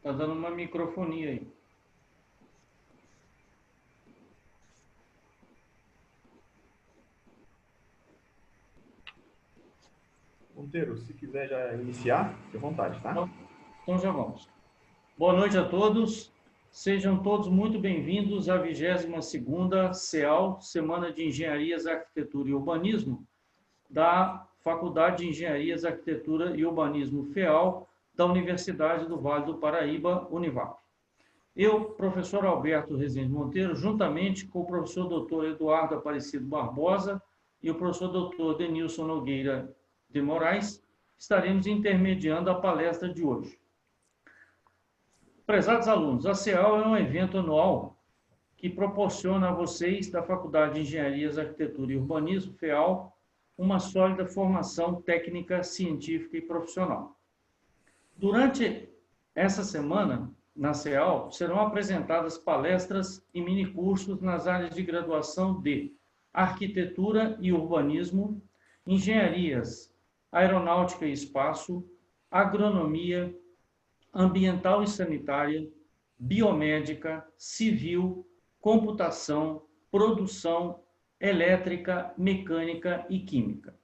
Tá dando uma microfonia aí. Monteiro, se quiser já iniciar, fique à vontade, tá? Então já vamos. Boa noite a todos. Sejam todos muito bem-vindos à 22ª SEAL, Semana de Engenharias, Arquitetura e Urbanismo, da Faculdade de Engenharias, Arquitetura e Urbanismo FEAL, da Universidade do Vale do Paraíba, Univap. Eu, professor Alberto Rezende Monteiro, juntamente com o professor Dr. Eduardo Aparecido Barbosa e o professor Dr. Denilson Nogueira de Moraes, estaremos intermediando a palestra de hoje. Prezados alunos, a SEAL é um evento anual que proporciona a vocês da Faculdade de Engenharias, Arquitetura e Urbanismo, FEAL, uma sólida formação técnica, científica e profissional. Durante essa semana, na SEAL, serão apresentadas palestras e minicursos nas áreas de graduação de Arquitetura e Urbanismo, Engenharias, Aeronáutica e Espaço, Agronomia, Ambiental e Sanitária, Biomédica, Civil, Computação, Produção, Elétrica, Mecânica e Química.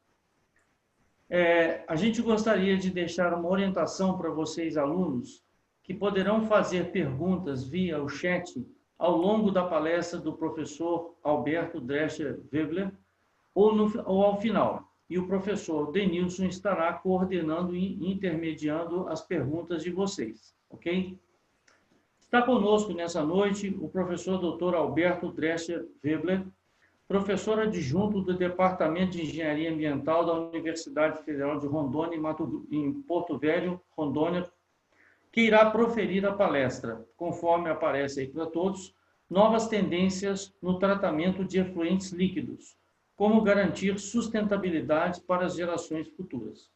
A gente gostaria de deixar uma orientação para vocês, alunos, que poderão fazer perguntas via o chat ao longo da palestra do professor Alberto Drescher Weber ou ao final. E o professor Denilson estará coordenando e intermediando as perguntas de vocês, ok? Está conosco nessa noite o professor Dr. Alberto Drescher Weber, professor adjunto do Departamento de Engenharia Ambiental da Universidade Federal de Rondônia, em Porto Velho, Rondônia, que irá proferir a palestra, conforme aparece aí para todos, novas tendências no tratamento de efluentes líquidos, como garantir sustentabilidade para as gerações futuras.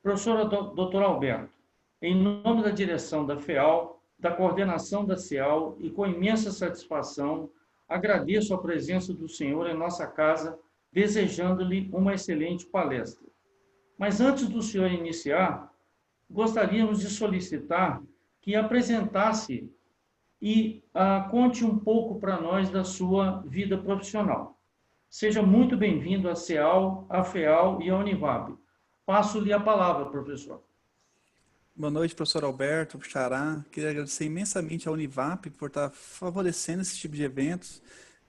Professor Dr. Alberto, em nome da direção da FEAL, da coordenação da SEAL e com imensa satisfação, agradeço a presença do senhor em nossa casa, desejando-lhe uma excelente palestra. Mas antes do senhor iniciar, gostaríamos de solicitar que apresentasse e conte um pouco para nós da sua vida profissional. Seja muito bem-vindo à SEAL, à FEAL e à Univap. Passo-lhe a palavra, professor. Boa noite, professor Alberto, Xará. Queria agradecer imensamente à Univap por estar favorecendo esse tipo de eventos,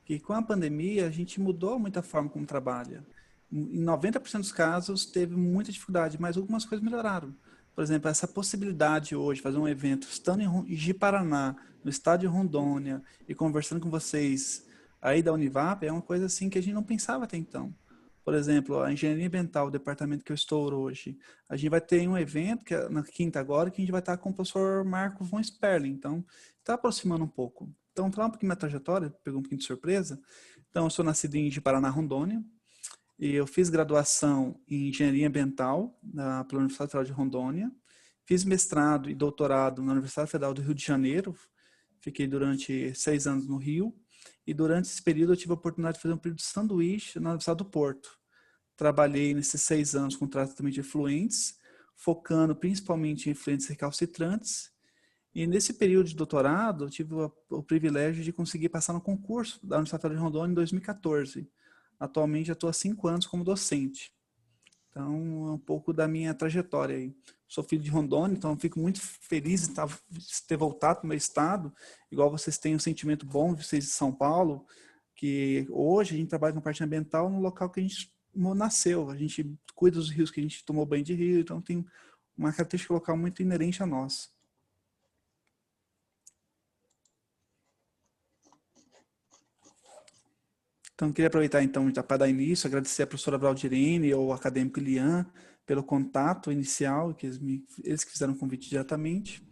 que com a pandemia a gente mudou muito a forma como trabalha. Em 90% dos casos teve muita dificuldade, mas algumas coisas melhoraram. Por exemplo, essa possibilidade hoje de fazer um evento estando em Ji-Paraná, no estado de Rondônia, e conversando com vocês aí da Univap, é uma coisa assim que a gente não pensava até então. Por exemplo, a engenharia ambiental, o departamento que eu estou hoje, a gente vai ter um evento, que é na quinta agora, que a gente vai estar com o professor Marco von Sperling. Então, está aproximando um pouco. Então, falar um pouquinho da minha trajetória, pegou um pouquinho de surpresa. Então, eu sou nascido em Ji-Paraná, Rondônia, e eu fiz graduação em engenharia ambiental pela Universidade Federal de Rondônia, fiz mestrado e doutorado na Universidade Federal do Rio de Janeiro, fiquei durante 6 anos no Rio, e durante esse período eu tive a oportunidade de fazer um período de sanduíche na Universidade do Porto. Trabalhei nesses 6 anos com tratamento de efluentes, focando principalmente em efluentes recalcitrantes. E nesse período de doutorado, eu tive o privilégio de conseguir passar no concurso da Universidade Federal de Rondônia em 2014. Atualmente já estou há 5 anos como docente. Então, é um pouco da minha trajetória aí. Sou filho de Rondônia, então fico muito feliz de ter voltado para o meu estado. Igual vocês têm um sentimento bom, vocês de São Paulo, que hoje a gente trabalha com parte ambiental no local que a gente nasceu. A gente cuida dos rios que a gente tomou banho de rio, então tem uma característica local muito inerente a nós. Então, queria aproveitar, então, para dar início, agradecer a professora Valdirene ou o acadêmico Lian pelo contato inicial, que eles que fizeram o convite diretamente.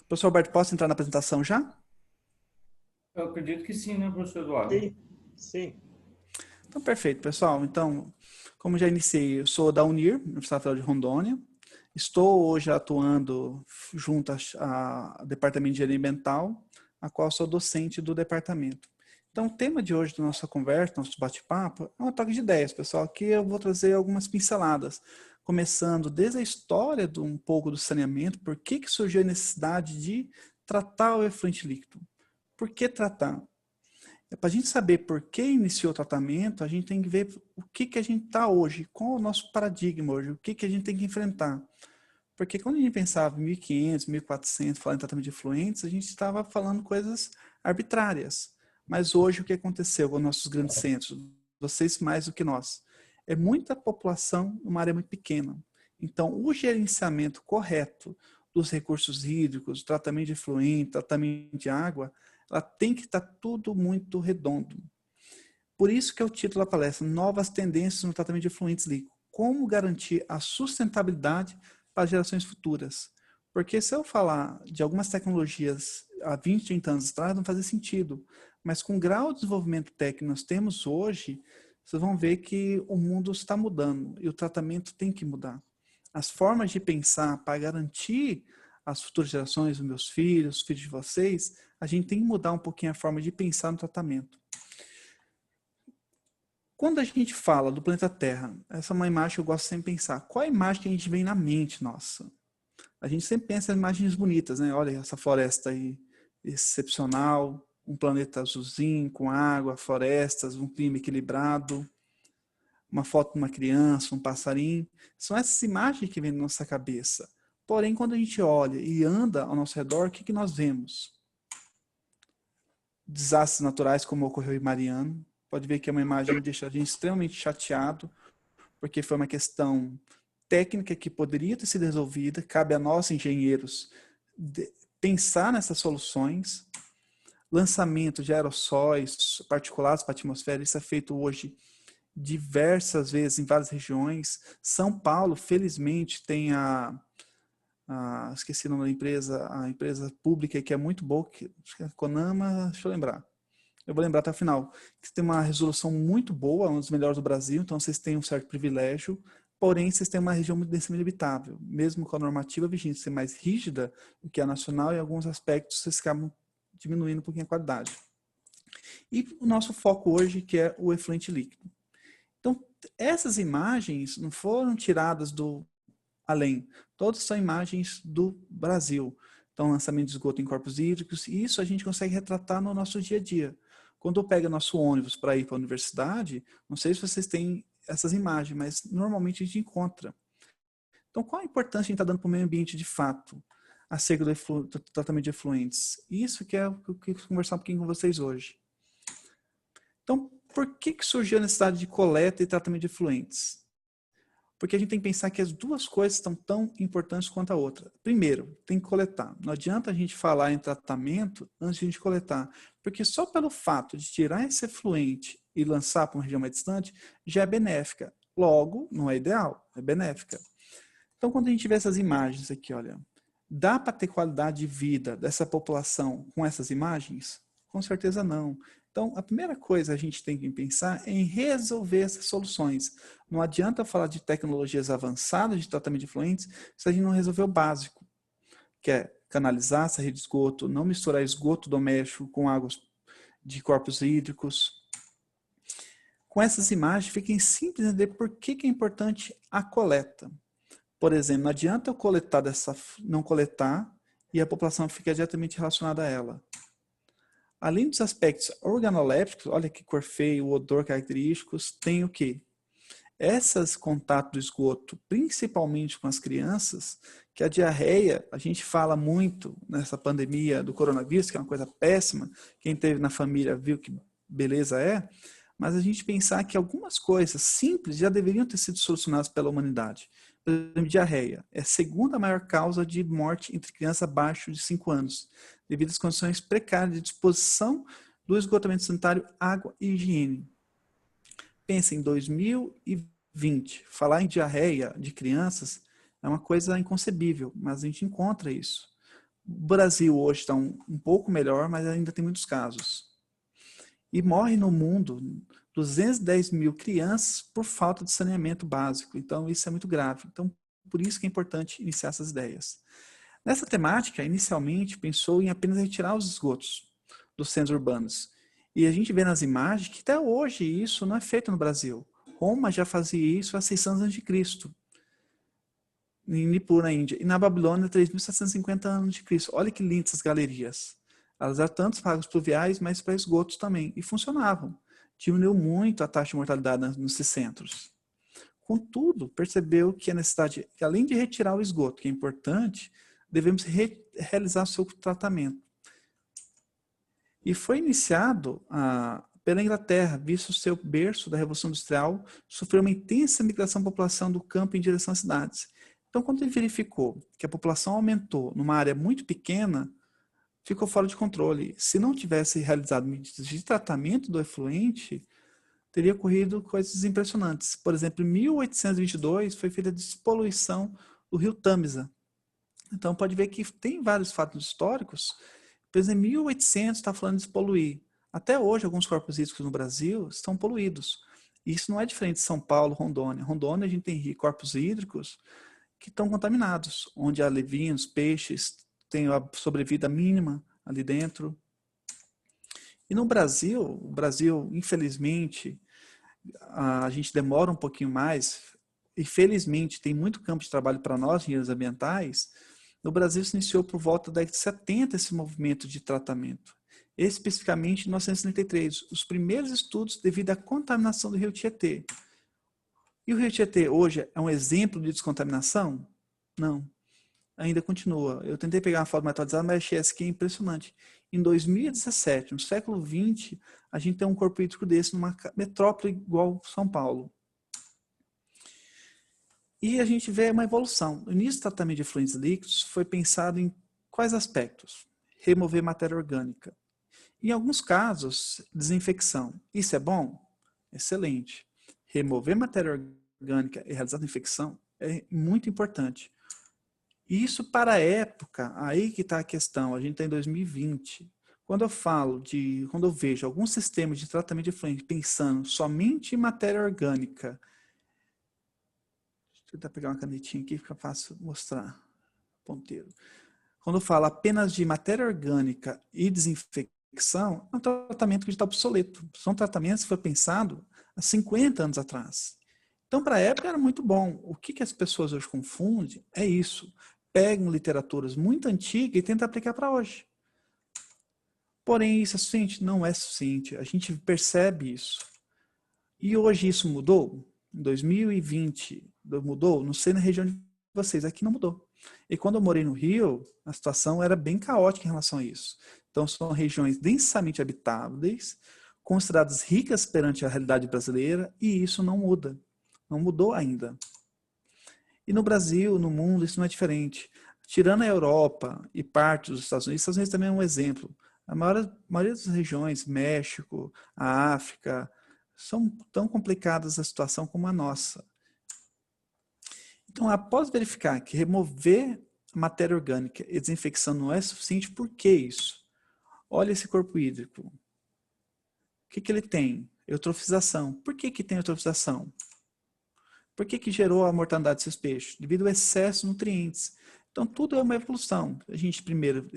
Professor Alberto, posso entrar na apresentação já? Eu acredito que sim, né, professor Eduardo? Sim. Então, perfeito, pessoal. Então, como já iniciei, eu sou da UNIR, Universidade Federal de Rondônia. Estou hoje atuando junto ao Departamento de Engenharia Ambiental, a qual sou docente do departamento. Então, o tema de hoje da nossa conversa, nosso bate-papo, é uma troca de ideias, pessoal. Aqui eu vou trazer algumas pinceladas, começando desde a história um pouco do saneamento, por que surgiu a necessidade de tratar o efluente líquido. Por que tratar? Para a gente saber por que iniciou o tratamento, a gente tem que ver o que a gente está hoje, qual é o nosso paradigma hoje, o que a gente tem que enfrentar. Porque quando a gente pensava em 1500, 1400, falando em tratamento de efluentes, a gente estava falando coisas arbitrárias. Mas hoje o que aconteceu com os nossos grandes centros? Vocês mais do que nós. É muita população numa área muito pequena. Então, o gerenciamento correto dos recursos hídricos, tratamento de efluente, tratamento de água, ela tem que estar tudo muito redondo. Por isso que é o título da palestra, Novas Tendências no Tratamento de Efluentes Líquidos. Como garantir a sustentabilidade para as gerações futuras. Porque se eu falar de algumas tecnologias há 20, 30 anos atrás, não fazia sentido. Mas com o grau de desenvolvimento técnico que nós temos hoje, vocês vão ver que o mundo está mudando e o tratamento tem que mudar. As formas de pensar para garantir as futuras gerações, os meus filhos, os filhos de vocês, a gente tem que mudar um pouquinho a forma de pensar no tratamento. Quando a gente fala do planeta Terra, essa é uma imagem que eu gosto sempre de pensar. Qual a imagem que a gente vem na mente nossa? A gente sempre pensa em imagens bonitas, né? Olha essa floresta aí, excepcional, um planeta azulzinho, com água, florestas, um clima equilibrado, uma foto de uma criança, um passarinho. São essas imagens que vêm na nossa cabeça. Porém, quando a gente olha e anda ao nosso redor, o que nós vemos? Desastres naturais, como ocorreu em Mariana. Pode ver que é uma imagem que deixa a gente extremamente chateado, porque foi uma questão técnica que poderia ter sido resolvida. Cabe a nós, engenheiros, pensar nessas soluções. Lançamento de aerossóis particulados para a atmosfera, isso é feito hoje diversas vezes em várias regiões. São Paulo, felizmente, tem esqueci o nome da empresa, a empresa pública que é muito boa, que é a Conama, deixa eu lembrar. Eu vou lembrar até o final, que tem uma resolução muito boa, uma das melhores do Brasil, então vocês têm um certo privilégio, porém vocês têm uma região muito densamente habitável, mesmo com a normativa vigente ser mais rígida do que a nacional, em alguns aspectos vocês acabam diminuindo um pouquinho a qualidade. E o nosso foco hoje, que é o efluente líquido. Então, essas imagens não foram tiradas do além, todas são imagens do Brasil. Então, lançamento de esgoto em corpos hídricos, e isso a gente consegue retratar no nosso dia a dia. Quando eu pego nosso ônibus para ir para a universidade, não sei se vocês têm essas imagens, mas normalmente a gente encontra. Então, qual a importância que a gente está dando para o meio ambiente de fato, acerca do tratamento de efluentes? Isso que é o que eu quero conversar um pouquinho com vocês hoje. Então, por que surgiu a necessidade de coleta e tratamento de efluentes? Porque a gente tem que pensar que as duas coisas estão tão importantes quanto a outra. Primeiro, tem que coletar. Não adianta a gente falar em tratamento antes de a gente coletar. Porque só pelo fato de tirar esse efluente e lançar para uma região mais distante, já é benéfica. Logo, não é ideal, é benéfica. Então, quando a gente vê essas imagens aqui, olha, dá para ter qualidade de vida dessa população com essas imagens? Com certeza não. Então, a primeira coisa a gente tem que pensar é em resolver essas soluções. Não adianta falar de tecnologias avançadas de tratamento de efluentes se a gente não resolver o básico, que é canalizar essa rede de esgoto, não misturar esgoto doméstico com águas de corpos hídricos. Com essas imagens, fiquem simples entender por que é importante a coleta. Por exemplo, não adianta eu não coletar e a população fica diretamente relacionada a ela. Além dos aspectos organolépticos, olha que cor feia, o odor característicos, tem o quê? Esses contatos do esgoto, principalmente com as crianças, que a diarreia, a gente fala muito nessa pandemia do coronavírus, que é uma coisa péssima, quem teve na família viu que beleza é, mas a gente pensar que algumas coisas simples já deveriam ter sido solucionadas pela humanidade. Por exemplo, diarreia é a segunda maior causa de morte entre crianças abaixo de 5 anos, devido às condições precárias de disposição do esgotamento sanitário, água e higiene. Pensa em 2020, falar em diarreia de crianças é uma coisa inconcebível, mas a gente encontra isso. O Brasil hoje está um pouco melhor, mas ainda tem muitos casos. E morre no mundo 210 mil crianças por falta de saneamento básico. Então, isso é muito grave. Então, por isso que é importante iniciar essas ideias. Nessa temática, inicialmente, pensou em apenas retirar os esgotos dos centros urbanos. E a gente vê nas imagens que até hoje isso não é feito no Brasil. Roma já fazia isso há 600 a.C., em Nippur, na Índia. E na Babilônia, 3.750 a.C. Olha que lindas essas galerias. Elas eram tanto para águas pluviais, mas para esgotos também. E funcionavam. Diminuiu muito a taxa de mortalidade nos centros. Contudo, percebeu que a necessidade, além de retirar o esgoto, que é importante, devemos realizar o seu tratamento. E foi iniciado pela Inglaterra, visto o seu berço da Revolução Industrial, sofreu uma intensa migração da população do campo em direção às cidades. Então, quando ele verificou que a população aumentou numa área muito pequena, ficou fora de controle. Se não tivesse realizado medidas de tratamento do efluente, teria ocorrido coisas impressionantes. Por exemplo, em 1822 foi feita a despoluição do rio Tâmisa. Então, pode ver que tem vários fatos históricos. Por exemplo, em 1800 está falando de despoluir. Até hoje, alguns corpos hídricos no Brasil estão poluídos. E isso não é diferente de São Paulo, Rondônia. Rondônia, a gente tem corpos hídricos que estão contaminados, onde há levinos, peixes, tem a sobrevida mínima ali dentro. E no Brasil, o Brasil, infelizmente, a gente demora um pouquinho mais, e felizmente tem muito campo de trabalho para nós, engenheiros ambientais. No Brasil se iniciou por volta da década de 70 esse movimento de tratamento. Especificamente em 1933, os primeiros estudos devido à contaminação do rio Tietê. E o rio Tietê hoje é um exemplo de descontaminação? Não. Ainda continua. Eu tentei pegar uma foto mais atualizada, mas achei essa aqui impressionante. Em 2017, no século XX, a gente tem um corpo hídrico desse numa metrópole igual São Paulo. E a gente vê uma evolução. O início do tratamento de efluentes líquidos foi pensado em quais aspectos? Remover matéria orgânica. Em alguns casos, desinfecção. Isso é bom? Excelente. Remover matéria orgânica e realizar a desinfecção é muito importante. Isso para a época, aí que está a questão, a gente está em 2020. Quando eu vejo alguns sistemas de tratamento de efluente pensando somente em matéria orgânica, deixa eu tentar pegar uma canetinha aqui, fica fácil mostrar, ponteiro. Quando eu falo apenas de matéria orgânica e desinfecção, é um tratamento que está obsoleto. São tratamentos que foi pensado há 50 anos atrás. Então, para a época era muito bom. O que as pessoas hoje confundem é isso. Pegam literaturas muito antigas e tentam aplicar para hoje. Porém, isso é suficiente? Não é suficiente. A gente percebe isso. E hoje isso mudou? Em 2020 mudou? Não sei na região de vocês, aqui não mudou. E quando eu morei no Rio, a situação era bem caótica em relação a isso. Então, são regiões densamente habitáveis, consideradas ricas perante a realidade brasileira, e isso não muda. Não mudou ainda. E no Brasil, no mundo, isso não é diferente. Tirando a Europa e parte dos Estados Unidos também é um exemplo. A maioria das regiões, México, a África, são tão complicadas a situação como a nossa. Então, após verificar que remover a matéria orgânica e desinfecção não é suficiente, por que isso? Olha esse corpo hídrico. O que ele tem? Eutrofização. Por que tem eutrofização? Por que gerou a mortandade desses peixes? Devido ao excesso de nutrientes. Então, tudo é uma evolução. A gente primeiro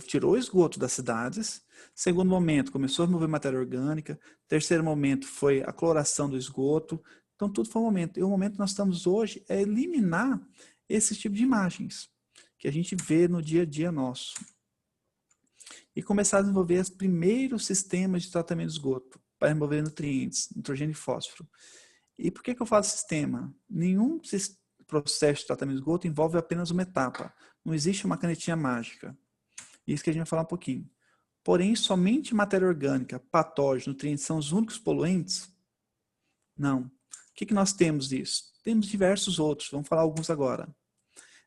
tirou o esgoto das cidades. Segundo momento, começou a remover matéria orgânica. Terceiro momento foi a cloração do esgoto. Então, tudo foi um momento. E o momento que nós estamos hoje é eliminar esse tipo de imagens que a gente vê no dia a dia nosso. E começar a desenvolver os primeiros sistemas de tratamento de esgoto para remover nutrientes, nitrogênio e fósforo. E por que eu falo sistema? Nenhum processo de tratamento de esgoto envolve apenas uma etapa. Não existe uma canetinha mágica. Isso que a gente vai falar um pouquinho. Porém, somente matéria orgânica, patógenos, nutrientes são os únicos poluentes? Não. O que nós temos disso? Temos diversos outros. Vamos falar alguns agora.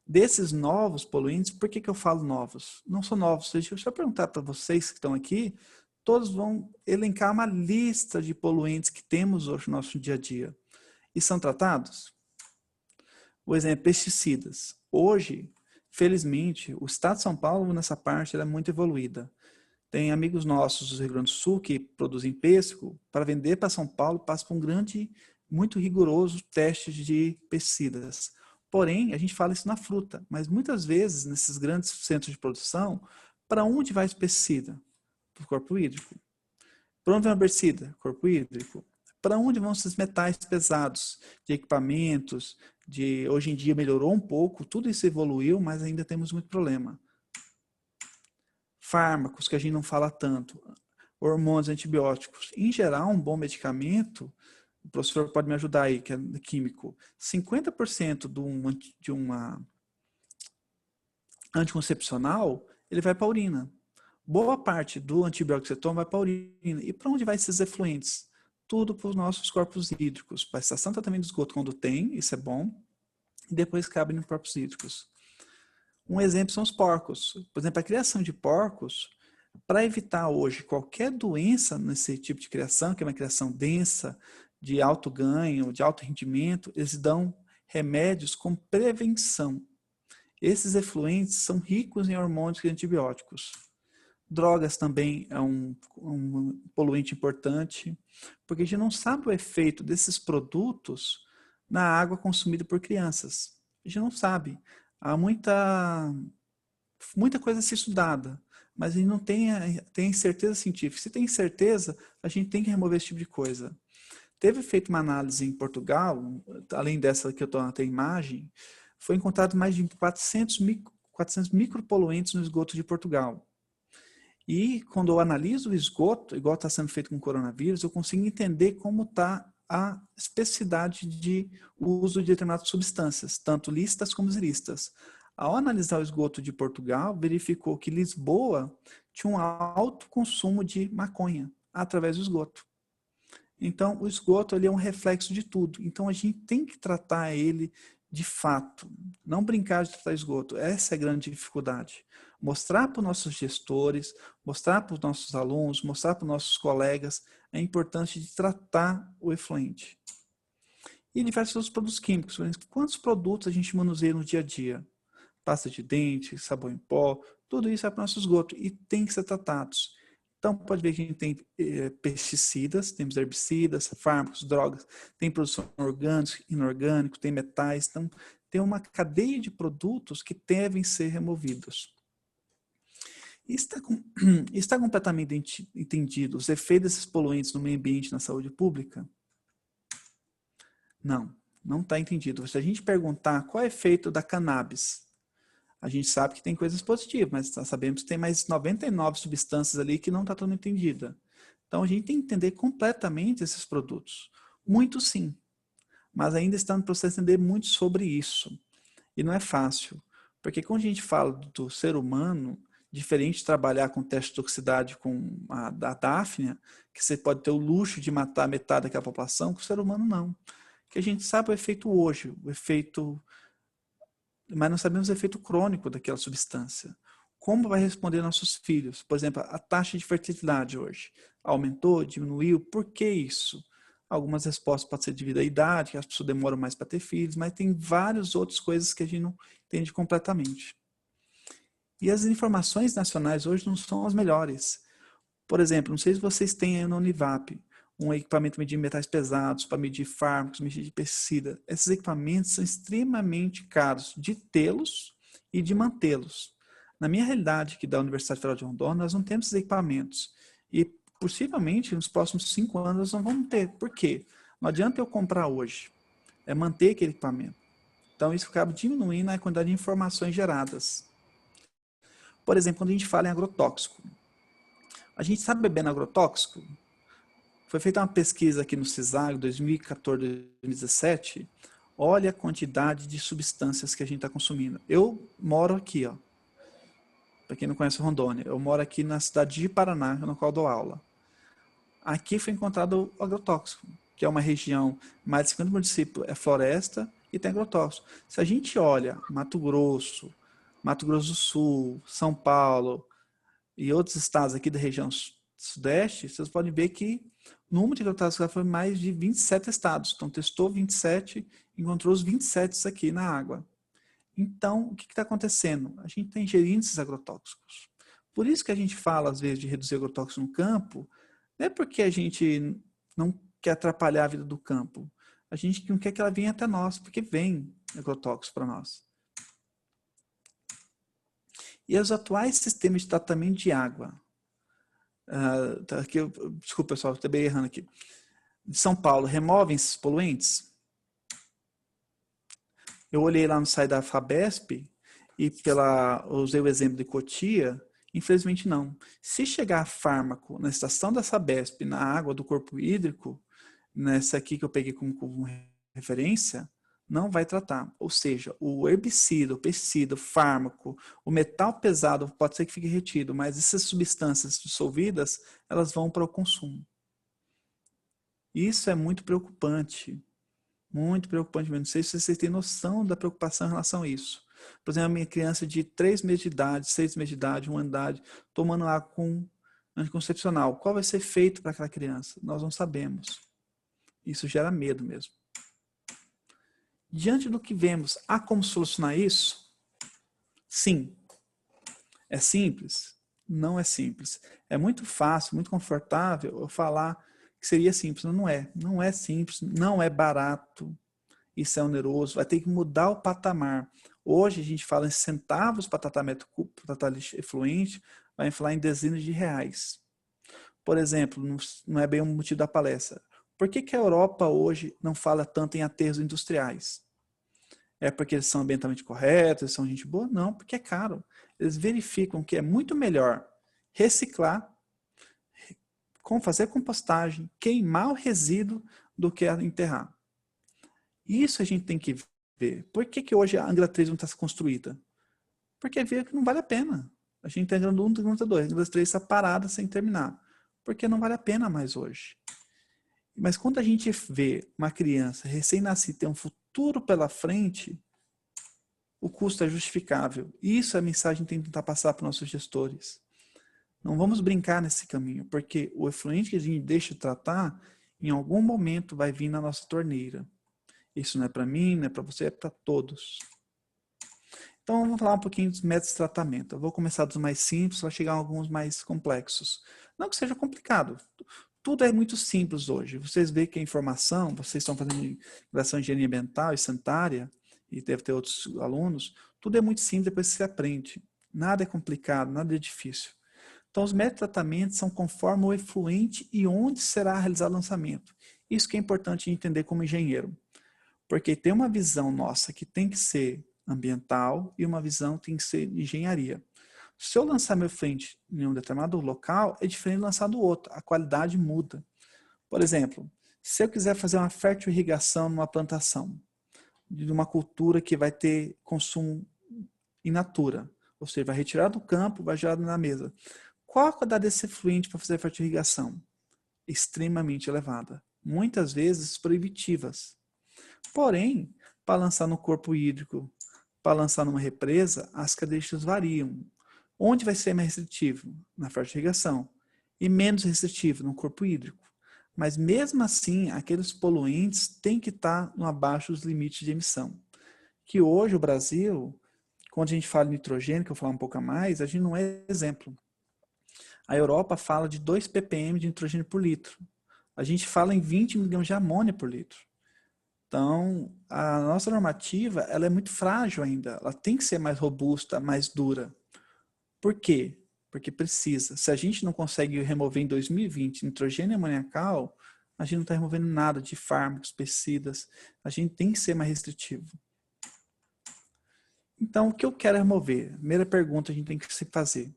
Desses novos poluentes, por que eu falo novos? Não são novos. Deixa eu só perguntar para vocês que estão aqui. Todos vão elencar uma lista de poluentes que temos hoje no nosso dia a dia. E são tratados? Por exemplo, pesticidas. Hoje, felizmente, o estado de São Paulo, nessa parte, ela é muito evoluída. Tem amigos nossos do Rio Grande do Sul que produzem pêssego, para vender para São Paulo, passa por um grande, muito rigoroso teste de pesticidas. Porém, a gente fala isso na fruta, mas muitas vezes, nesses grandes centros de produção, para onde vai esse pesticida? Para o corpo hídrico. Para onde vai o herbicida? Corpo hídrico. Para onde vão esses metais pesados de equipamentos? Hoje em dia melhorou um pouco, tudo isso evoluiu, mas ainda temos muito problema. Fármacos, que a gente não fala tanto. Hormônios, antibióticos. Em geral, um bom medicamento, o professor pode me ajudar aí, que é químico, 50% de uma anticoncepcional, ele vai para a urina. Boa parte do antibiótico que você toma vai para a urina. E para onde vai esses efluentes? Tudo para os nossos corpos hídricos. Para a estação de tratamento de esgoto, quando tem, isso é bom. E depois cabe nos corpos hídricos. Um exemplo são os porcos. Por exemplo, a criação de porcos, para evitar hoje qualquer doença nesse tipo de criação, que é uma criação densa, de alto ganho, de alto rendimento, eles dão remédios com prevenção. Esses efluentes são ricos em hormônios e antibióticos. Drogas também é um poluente importante, porque a gente não sabe o efeito desses produtos na água consumida por crianças. A gente não sabe. Há muita coisa a ser estudada, mas a gente não tem certeza científica. Se tem certeza, a gente tem que remover esse tipo de coisa. Teve feito uma análise em Portugal, além dessa que eu estou na imagem, foi encontrado mais de 400 micropoluentes no esgoto de Portugal. E quando eu analiso o esgoto, igual está sendo feito com o coronavírus, eu consigo entender como está a especificidade de uso de determinadas substâncias, tanto lícitas como ilícitas. Ao analisar o esgoto de Portugal, verificou que Lisboa tinha um alto consumo de maconha através do esgoto. Então, o esgoto ele é um reflexo de tudo. Então, a gente tem que tratar ele de fato. Não brincar de tratar esgoto. Essa é a grande dificuldade. Mostrar para os nossos gestores, mostrar para os nossos alunos, mostrar para os nossos colegas a importância de tratar o efluente. E diversos outros produtos químicos. Quantos produtos a gente manuseia no dia a dia? Pasta de dente, sabão em pó, tudo isso é para o nosso esgoto e tem que ser tratados. Então, pode ver que a gente tem pesticidas, temos herbicidas, fármacos, drogas, tem produção orgânica, inorgânico, tem metais. Então, tem uma cadeia de produtos que devem ser removidos. Está completamente entendido os efeitos desses poluentes no meio ambiente e na saúde pública? Não está entendido. Se a gente perguntar qual é o efeito da cannabis, a gente sabe que tem coisas positivas, mas sabemos que tem mais 99 substâncias ali que não está totalmente entendida. Então, a gente tem que entender completamente esses produtos. Muito sim, mas ainda está no processo de entender muito sobre isso. E não é fácil, porque quando a gente fala do ser humano, diferente de trabalhar com teste de toxicidade com a Daphnia, que você pode ter o luxo de matar metade daquela população, com o ser humano não. Que a gente sabe o efeito hoje, mas não sabemos o efeito crônico daquela substância. Como vai responder nossos filhos? Por exemplo, a taxa de fertilidade hoje aumentou, diminuiu, por que isso? Algumas respostas podem ser devido à idade, que as pessoas demoram mais para ter filhos, mas tem várias outras coisas que a gente não entende completamente. E as informações nacionais hoje não são as melhores. Por exemplo, não sei se vocês têm aí no Univap um equipamento para medir metais pesados, para medir fármacos, medir pesticida. Esses equipamentos são extremamente caros de tê-los e de mantê-los. Na minha realidade aqui da Universidade Federal de Rondônia, nós não temos esses equipamentos. E possivelmente nos próximos 5 anos nós não vamos ter. Por quê? Não adianta eu comprar hoje. É manter aquele equipamento. Então isso acaba diminuindo a quantidade de informações geradas. Por exemplo, quando a gente fala em agrotóxico. A gente sabe beber no agrotóxico? Foi feita uma pesquisa aqui no CISAG, 2014, 2017. Olha a quantidade de substâncias que a gente está consumindo. Eu moro aqui, ó. Para quem não conhece Rondônia, eu moro aqui na cidade de Paraná, no qual dou aula. Aqui foi encontrado o agrotóxico, que é uma região, mais de 50 municípios é floresta e tem agrotóxico. Se a gente olha Mato Grosso do Sul, São Paulo e outros estados aqui da região sudeste, vocês podem ver que o número de agrotóxicos foi mais de 27 estados. Então, testou 27, encontrou os 27 aqui na água. Então, o que está acontecendo? A gente está ingerindo esses agrotóxicos. Por isso que a gente fala, às vezes, de reduzir agrotóxicos no campo, não é porque a gente não quer atrapalhar a vida do campo. A gente não quer que ela venha até nós, porque vem agrotóxicos para nós. E os atuais sistemas de tratamento de água, Tá aqui, desculpa, pessoal, estou bem errando aqui. De São Paulo, removem esses poluentes? Eu olhei lá no site da Fabesp e usei o exemplo de Cotia, infelizmente não. Se chegar fármaco na estação da Sabesp, na água do corpo hídrico, nessa aqui que eu peguei como referência, não vai tratar. Ou seja, o herbicida, o pesticida, o fármaco, o metal pesado pode ser que fique retido, mas essas substâncias dissolvidas, elas vão para o consumo. Isso é muito preocupante. Muito preocupante mesmo. Não sei se vocês têm noção da preocupação em relação a isso. Por exemplo, a minha criança de 3 meses de idade, 6 meses de idade, 1 ano de idade, tomando água com anticoncepcional. Qual vai ser feito para aquela criança? Nós não sabemos. Isso gera medo mesmo. Diante do que vemos, há como solucionar isso? Sim. É simples? Não é simples. É muito fácil, muito confortável eu falar que seria simples. Não é. Não é simples, não é barato. Isso é oneroso, vai ter que mudar o patamar. Hoje a gente fala em centavos para tratamento, para tratar lixo efluente, vai falar em dezenas de reais. Por exemplo, não é bem o motivo da palestra. Por que a Europa hoje não fala tanto em aterros industriais? É porque eles são ambientalmente corretos, eles são gente boa? Não, porque é caro. Eles verificam que é muito melhor reciclar, fazer compostagem, queimar o resíduo do que enterrar. Isso a gente tem que ver. Por que hoje a Angra 3 não está construída? Porque vê que não vale a pena. A gente está entrando 1, 2, a Angra 3 está parada sem terminar. Porque não vale a pena mais hoje. Mas quando a gente vê uma criança recém-nascida ter um futuro pela frente, o custo é justificável. Isso é a mensagem que tem que tentar passar para os nossos gestores. Não vamos brincar nesse caminho, porque o efluente que a gente deixa de tratar, em algum momento vai vir na nossa torneira. Isso não é para mim, não é para você, é para todos. Então, vamos falar um pouquinho dos métodos de tratamento. Eu vou começar dos mais simples, vai chegar a alguns mais complexos. Não que seja complicado. Tudo é muito simples hoje. Vocês veem que a informação, vocês estão fazendo graduação em engenharia ambiental e sanitária, e deve ter outros alunos, tudo é muito simples depois que você aprende. Nada é complicado, nada é difícil. Então, os métodos de tratamento são conforme o efluente e onde será realizado o lançamento. Isso que é importante entender como engenheiro. Porque tem uma visão nossa que tem que ser ambiental e uma visão que tem que ser de engenharia. Se eu lançar meu efluente em um determinado local, é diferente de lançar do outro. A qualidade muda. Por exemplo, se eu quiser fazer uma fértil irrigação numa plantação, de uma cultura que vai ter consumo in natura, ou seja, vai retirar do campo, vai gerar na mesa. Qual a qualidade desse efluente para fazer a fértil irrigação? Extremamente elevada. Muitas vezes proibitivas. Porém, para lançar no corpo hídrico, para lançar numa represa, as características variam. Onde vai ser mais restritivo? Na fertirrigação. E menos restritivo no corpo hídrico. Mas mesmo assim, aqueles poluentes têm que estar abaixo dos limites de emissão. Que hoje o Brasil, quando a gente fala em nitrogênio, que eu vou falar um pouco a mais, a gente não é exemplo. A Europa fala de 2 ppm de nitrogênio por litro. A gente fala em 20 mg de amônia por litro. Então, a nossa normativa ela é muito frágil ainda. Ela tem que ser mais robusta, mais dura. Por quê? Porque precisa. Se a gente não consegue remover em 2020 nitrogênio amoniacal, a gente não está removendo nada de fármacos, pesticidas. A gente tem que ser mais restritivo. Então, o que eu quero remover? Primeira pergunta a gente tem que se fazer.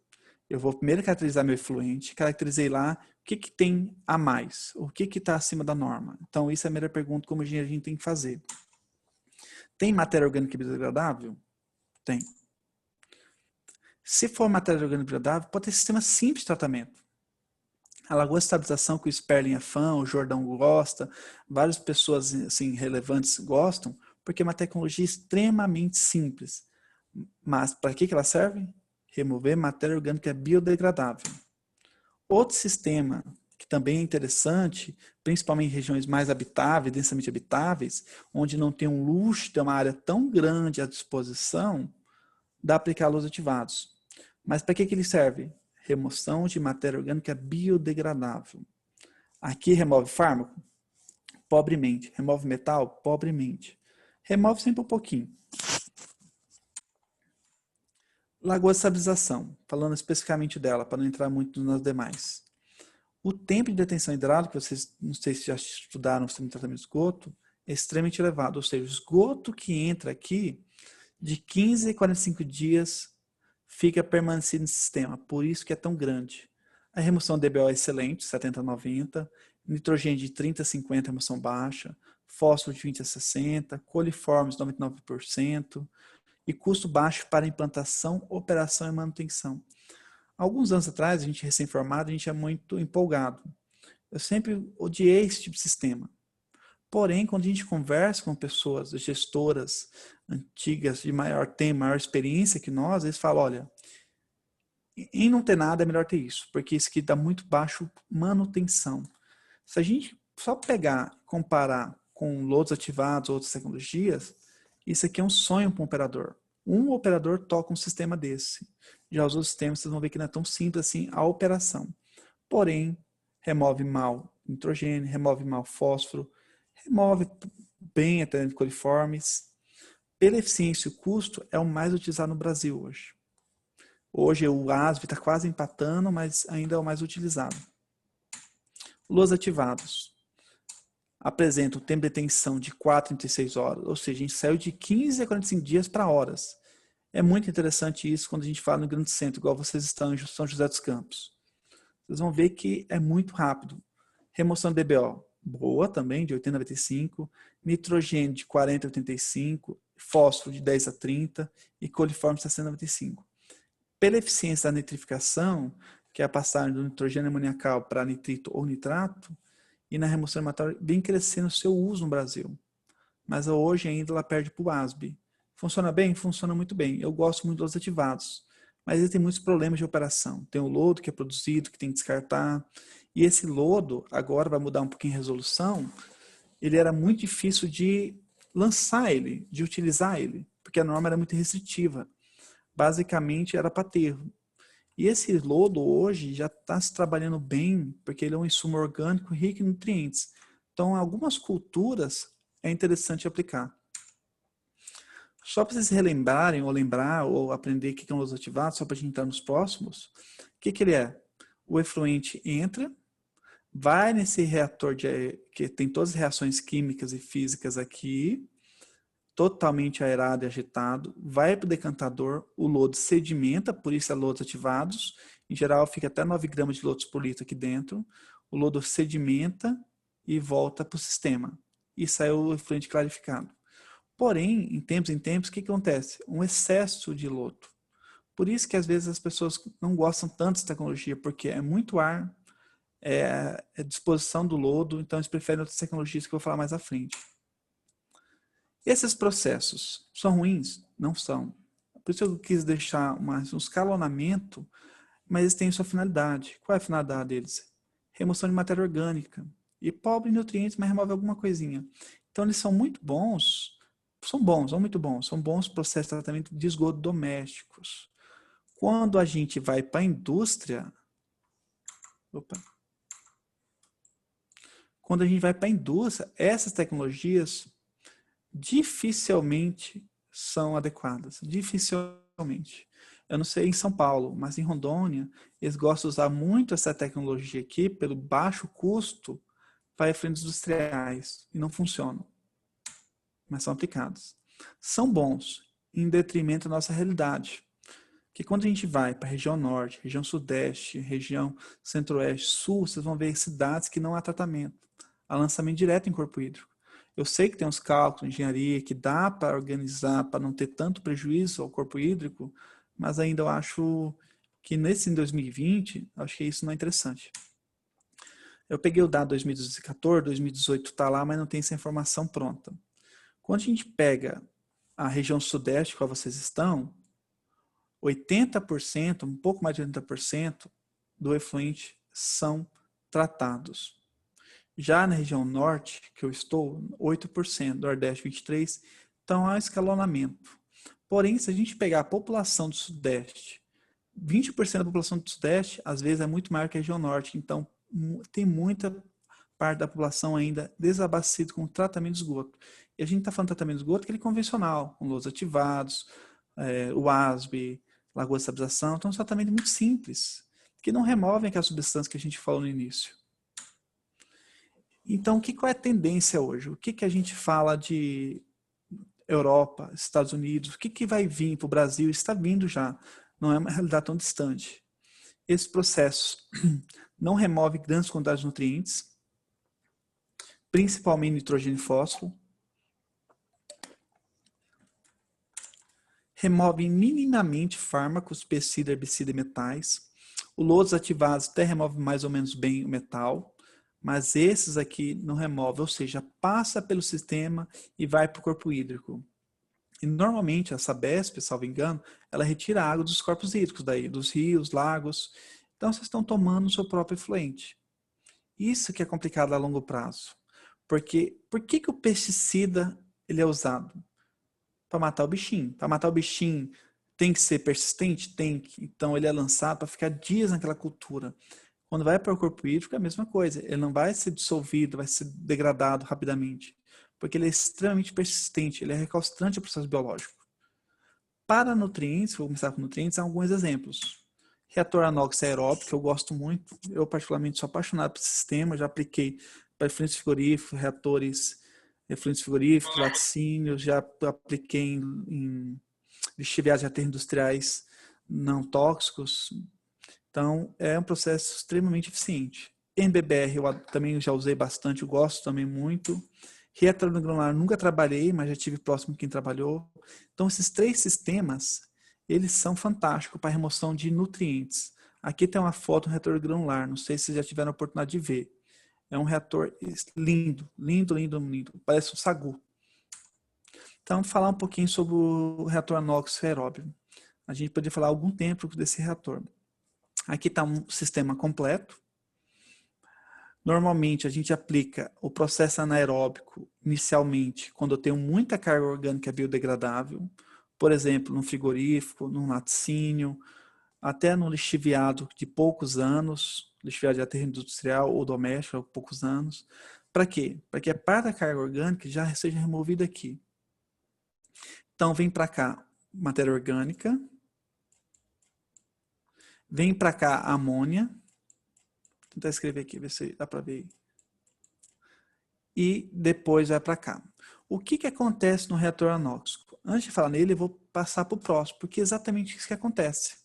Eu vou primeiro caracterizar meu efluente, caracterizei lá o que tem a mais, o que está acima da norma. Então, isso é a primeira pergunta como engenheiro a gente tem que fazer. Tem matéria orgânica biodegradável? Tem. Se for matéria orgânica biodegradável, pode ter sistema simples de tratamento. A lagoa de estabilização que o Sperling é fã, o Jordão gosta, várias pessoas assim, relevantes gostam, porque é uma tecnologia extremamente simples. Mas para que ela serve? Remover matéria orgânica biodegradável. Outro sistema que também é interessante, principalmente em regiões mais habitáveis, densamente habitáveis, onde não tem um luxo, tem uma área tão grande à disposição, dá para aplicar luz ativados. Mas para que ele serve? Remoção de matéria orgânica biodegradável. Aqui remove fármaco? Pobremente. Remove metal? Pobremente. Remove sempre um pouquinho. Lagoa de estabilização, falando especificamente dela, para não entrar muito nas demais. O tempo de detenção hidráulica, vocês não sei se já estudaram o sistema de tratamento de esgoto, é extremamente elevado. Ou seja, o esgoto que entra aqui, de 15 a 45 dias, fica permanecido no sistema. Por isso que é tão grande. A remoção de DBO é excelente, 70 a 90. Nitrogênio de 30 a 50, remoção baixa. Fósforo de 20 a 60. Coliformes, 99%. E custo baixo para implantação, operação e manutenção. Alguns anos atrás, a gente recém-formado, a gente é muito empolgado. Eu sempre odiei esse tipo de sistema. Porém, quando a gente conversa com pessoas, gestoras antigas, de maior tempo, maior experiência que nós, eles falam, olha, em não ter nada é melhor ter isso, porque isso aqui dá muito baixo manutenção. Se a gente só pegar e comparar com loads ativados, outras tecnologias, isso aqui é um sonho para um operador. Um operador toca um sistema desse. Já os outros sistemas, vocês vão ver que não é tão simples assim a operação. Porém, remove mal nitrogênio, remove mal fósforo, remove bem até coliformes. Pela eficiência e o custo, é o mais utilizado no Brasil hoje. Hoje o ASV está quase empatando, mas ainda é o mais utilizado. Los ativados. Apresenta o tempo de detenção de 4 a 36 horas, ou seja, a gente saiu de 15 a 45 dias para horas. É muito interessante isso quando a gente fala no grande centro, igual vocês estão em São José dos Campos. Vocês vão ver que é muito rápido. Remoção de DBO, boa também, de 80 a 95. Nitrogênio de 40 a 85. Fósforo de 10 a 30. E coliforme de 60 a 95. Pela eficiência da nitrificação, que é a passagem do nitrogênio amoniacal para nitrito ou nitrato, e na remoção hematórica vem crescendo o seu uso no Brasil. Mas hoje ainda ela perde para o ASB. Funciona bem? Funciona muito bem. Eu gosto muito dos ativados. Mas ele tem muitos problemas de operação. Tem o lodo que é produzido, que tem que descartar. E esse lodo, agora vai mudar um pouquinho a resolução, ele era muito difícil de lançar ele, de utilizar ele, porque a norma era muito restritiva. Basicamente era para aterro. E esse lodo hoje já está se trabalhando bem, porque ele é um insumo orgânico rico em nutrientes. Então, algumas culturas é interessante aplicar. Só para vocês relembrarem, ou lembrar, ou aprender o que é um lodo ativado, só para a gente entrar nos próximos. O que ele é? O efluente entra, vai nesse reator que tem todas as reações químicas e físicas aqui, totalmente aerado e agitado, vai para o decantador, o lodo sedimenta, por isso é lodos ativados, em geral fica até 9 gramas de lodos por litro aqui dentro, o lodo sedimenta e volta para o sistema, e sai o efluente clarificado. Porém, em tempos, o que acontece? Um excesso de lodo. Por isso que às vezes as pessoas não gostam tanto dessa tecnologia, porque é muito ar, é disposição do lodo, então eles preferem outras tecnologias que eu vou falar mais à frente. Esses processos são ruins? Não são. Por isso eu quis deixar um escalonamento, mas eles têm sua finalidade. Qual é a finalidade deles? Remoção de matéria orgânica. E pobre em nutrientes, mas remove alguma coisinha. Então eles são muito bons, são muito bons, são bons processos de tratamento de esgoto domésticos. Quando a gente vai para a indústria, essas tecnologias dificilmente são adequadas. Dificilmente. Eu não sei em São Paulo, mas em Rondônia, eles gostam de usar muito essa tecnologia aqui, pelo baixo custo, para efluentes industriais. E não funcionam. Mas são aplicados. São bons, em detrimento da nossa realidade. Que quando a gente vai para a região norte, região sudeste, região centro-oeste, sul, vocês vão ver cidades que não há tratamento. Há lançamento direto em corpo hídrico. Eu sei que tem uns cálculos, engenharia, que dá para organizar, para não ter tanto prejuízo ao corpo hídrico, mas ainda eu acho que nesse em 2020, acho que isso não é interessante. Eu peguei o dado 2014, 2018 está lá, mas não tem essa informação pronta. Quando a gente pega a região sudeste, qual vocês estão, 80%, um pouco mais de 80% do efluente são tratados. Já na região norte, que eu estou, 8%, nordeste 23%, então há um escalonamento. Porém, se a gente pegar a população do sudeste, 20% da população do sudeste, às vezes é muito maior que a região norte, então tem muita parte da população ainda desabastecida com tratamento de esgoto. E a gente está falando de tratamento de esgoto, aquele convencional, com lodos ativados, o ASB, lagoa de estabilização, então é um tratamento muito simples. que não removem aquela substância que a gente falou no início. Então, qual é a tendência hoje? O que a gente fala de Europa, Estados Unidos? O que vai vir para o Brasil? Está vindo já. Não é uma realidade tão distante. Esse processo não remove grandes quantidades de nutrientes, principalmente nitrogênio e fósforo. Remove minimamente fármacos, pesticida, herbicida e metais. O lodos ativados até remove mais ou menos bem o metal, mas esses aqui não remove, ou seja, passa pelo sistema e vai para o corpo hídrico. E normalmente a Sabesp, salvo engano, ela retira a água dos corpos hídricos, daí, dos rios, lagos. Então vocês estão tomando o seu próprio efluente. Isso que é complicado a longo prazo. Porque por que o pesticida ele é usado? Para matar o bichinho. Para matar o bichinho tem que ser persistente? Tem que. Então ele é lançado para ficar dias naquela cultura. Quando vai para o corpo hídrico é a mesma coisa. Ele não vai ser dissolvido, vai ser degradado rapidamente. Porque ele é extremamente persistente, ele é recalcitrante ao processo biológico. Para nutrientes, vou começar com nutrientes, há alguns exemplos. Reator anox aeróbico, que eu gosto muito. Eu particularmente sou apaixonado por esse sistema, já apliquei para efluentes frigoríficos, reatores, efluentes frigoríficos, laticínios, já apliquei em lixiviados de reatores industriais não tóxicos. Então, é um processo extremamente eficiente. MBBR eu também já usei bastante, eu gosto também muito. Reator granular nunca trabalhei, mas já tive próximo quem trabalhou. Então, esses 3 sistemas, eles são fantásticos para remoção de nutrientes. Aqui tem uma foto do reator granular, não sei se vocês já tiveram a oportunidade de ver. É um reator lindo, lindo, lindo, lindo. Parece um sagu. Então, falar um pouquinho sobre o reator anox aeróbio. A gente poderia falar algum tempo desse reator. Aqui está um sistema completo. Normalmente, a gente aplica o processo anaeróbico inicialmente quando eu tenho muita carga orgânica biodegradável, por exemplo, no frigorífico, no laticínio, até no lixiviado de poucos anos, lixiviado de aterro industrial ou doméstico, há poucos anos. Para quê? Para que a parte da carga orgânica já seja removida aqui. Então, vem para cá matéria orgânica, vem para cá a amônia. Vou tentar escrever aqui, ver se dá para ver. E depois vai para cá. O que acontece no reator anóxico? Antes de falar nele, eu vou passar para o próximo, porque é exatamente isso que acontece.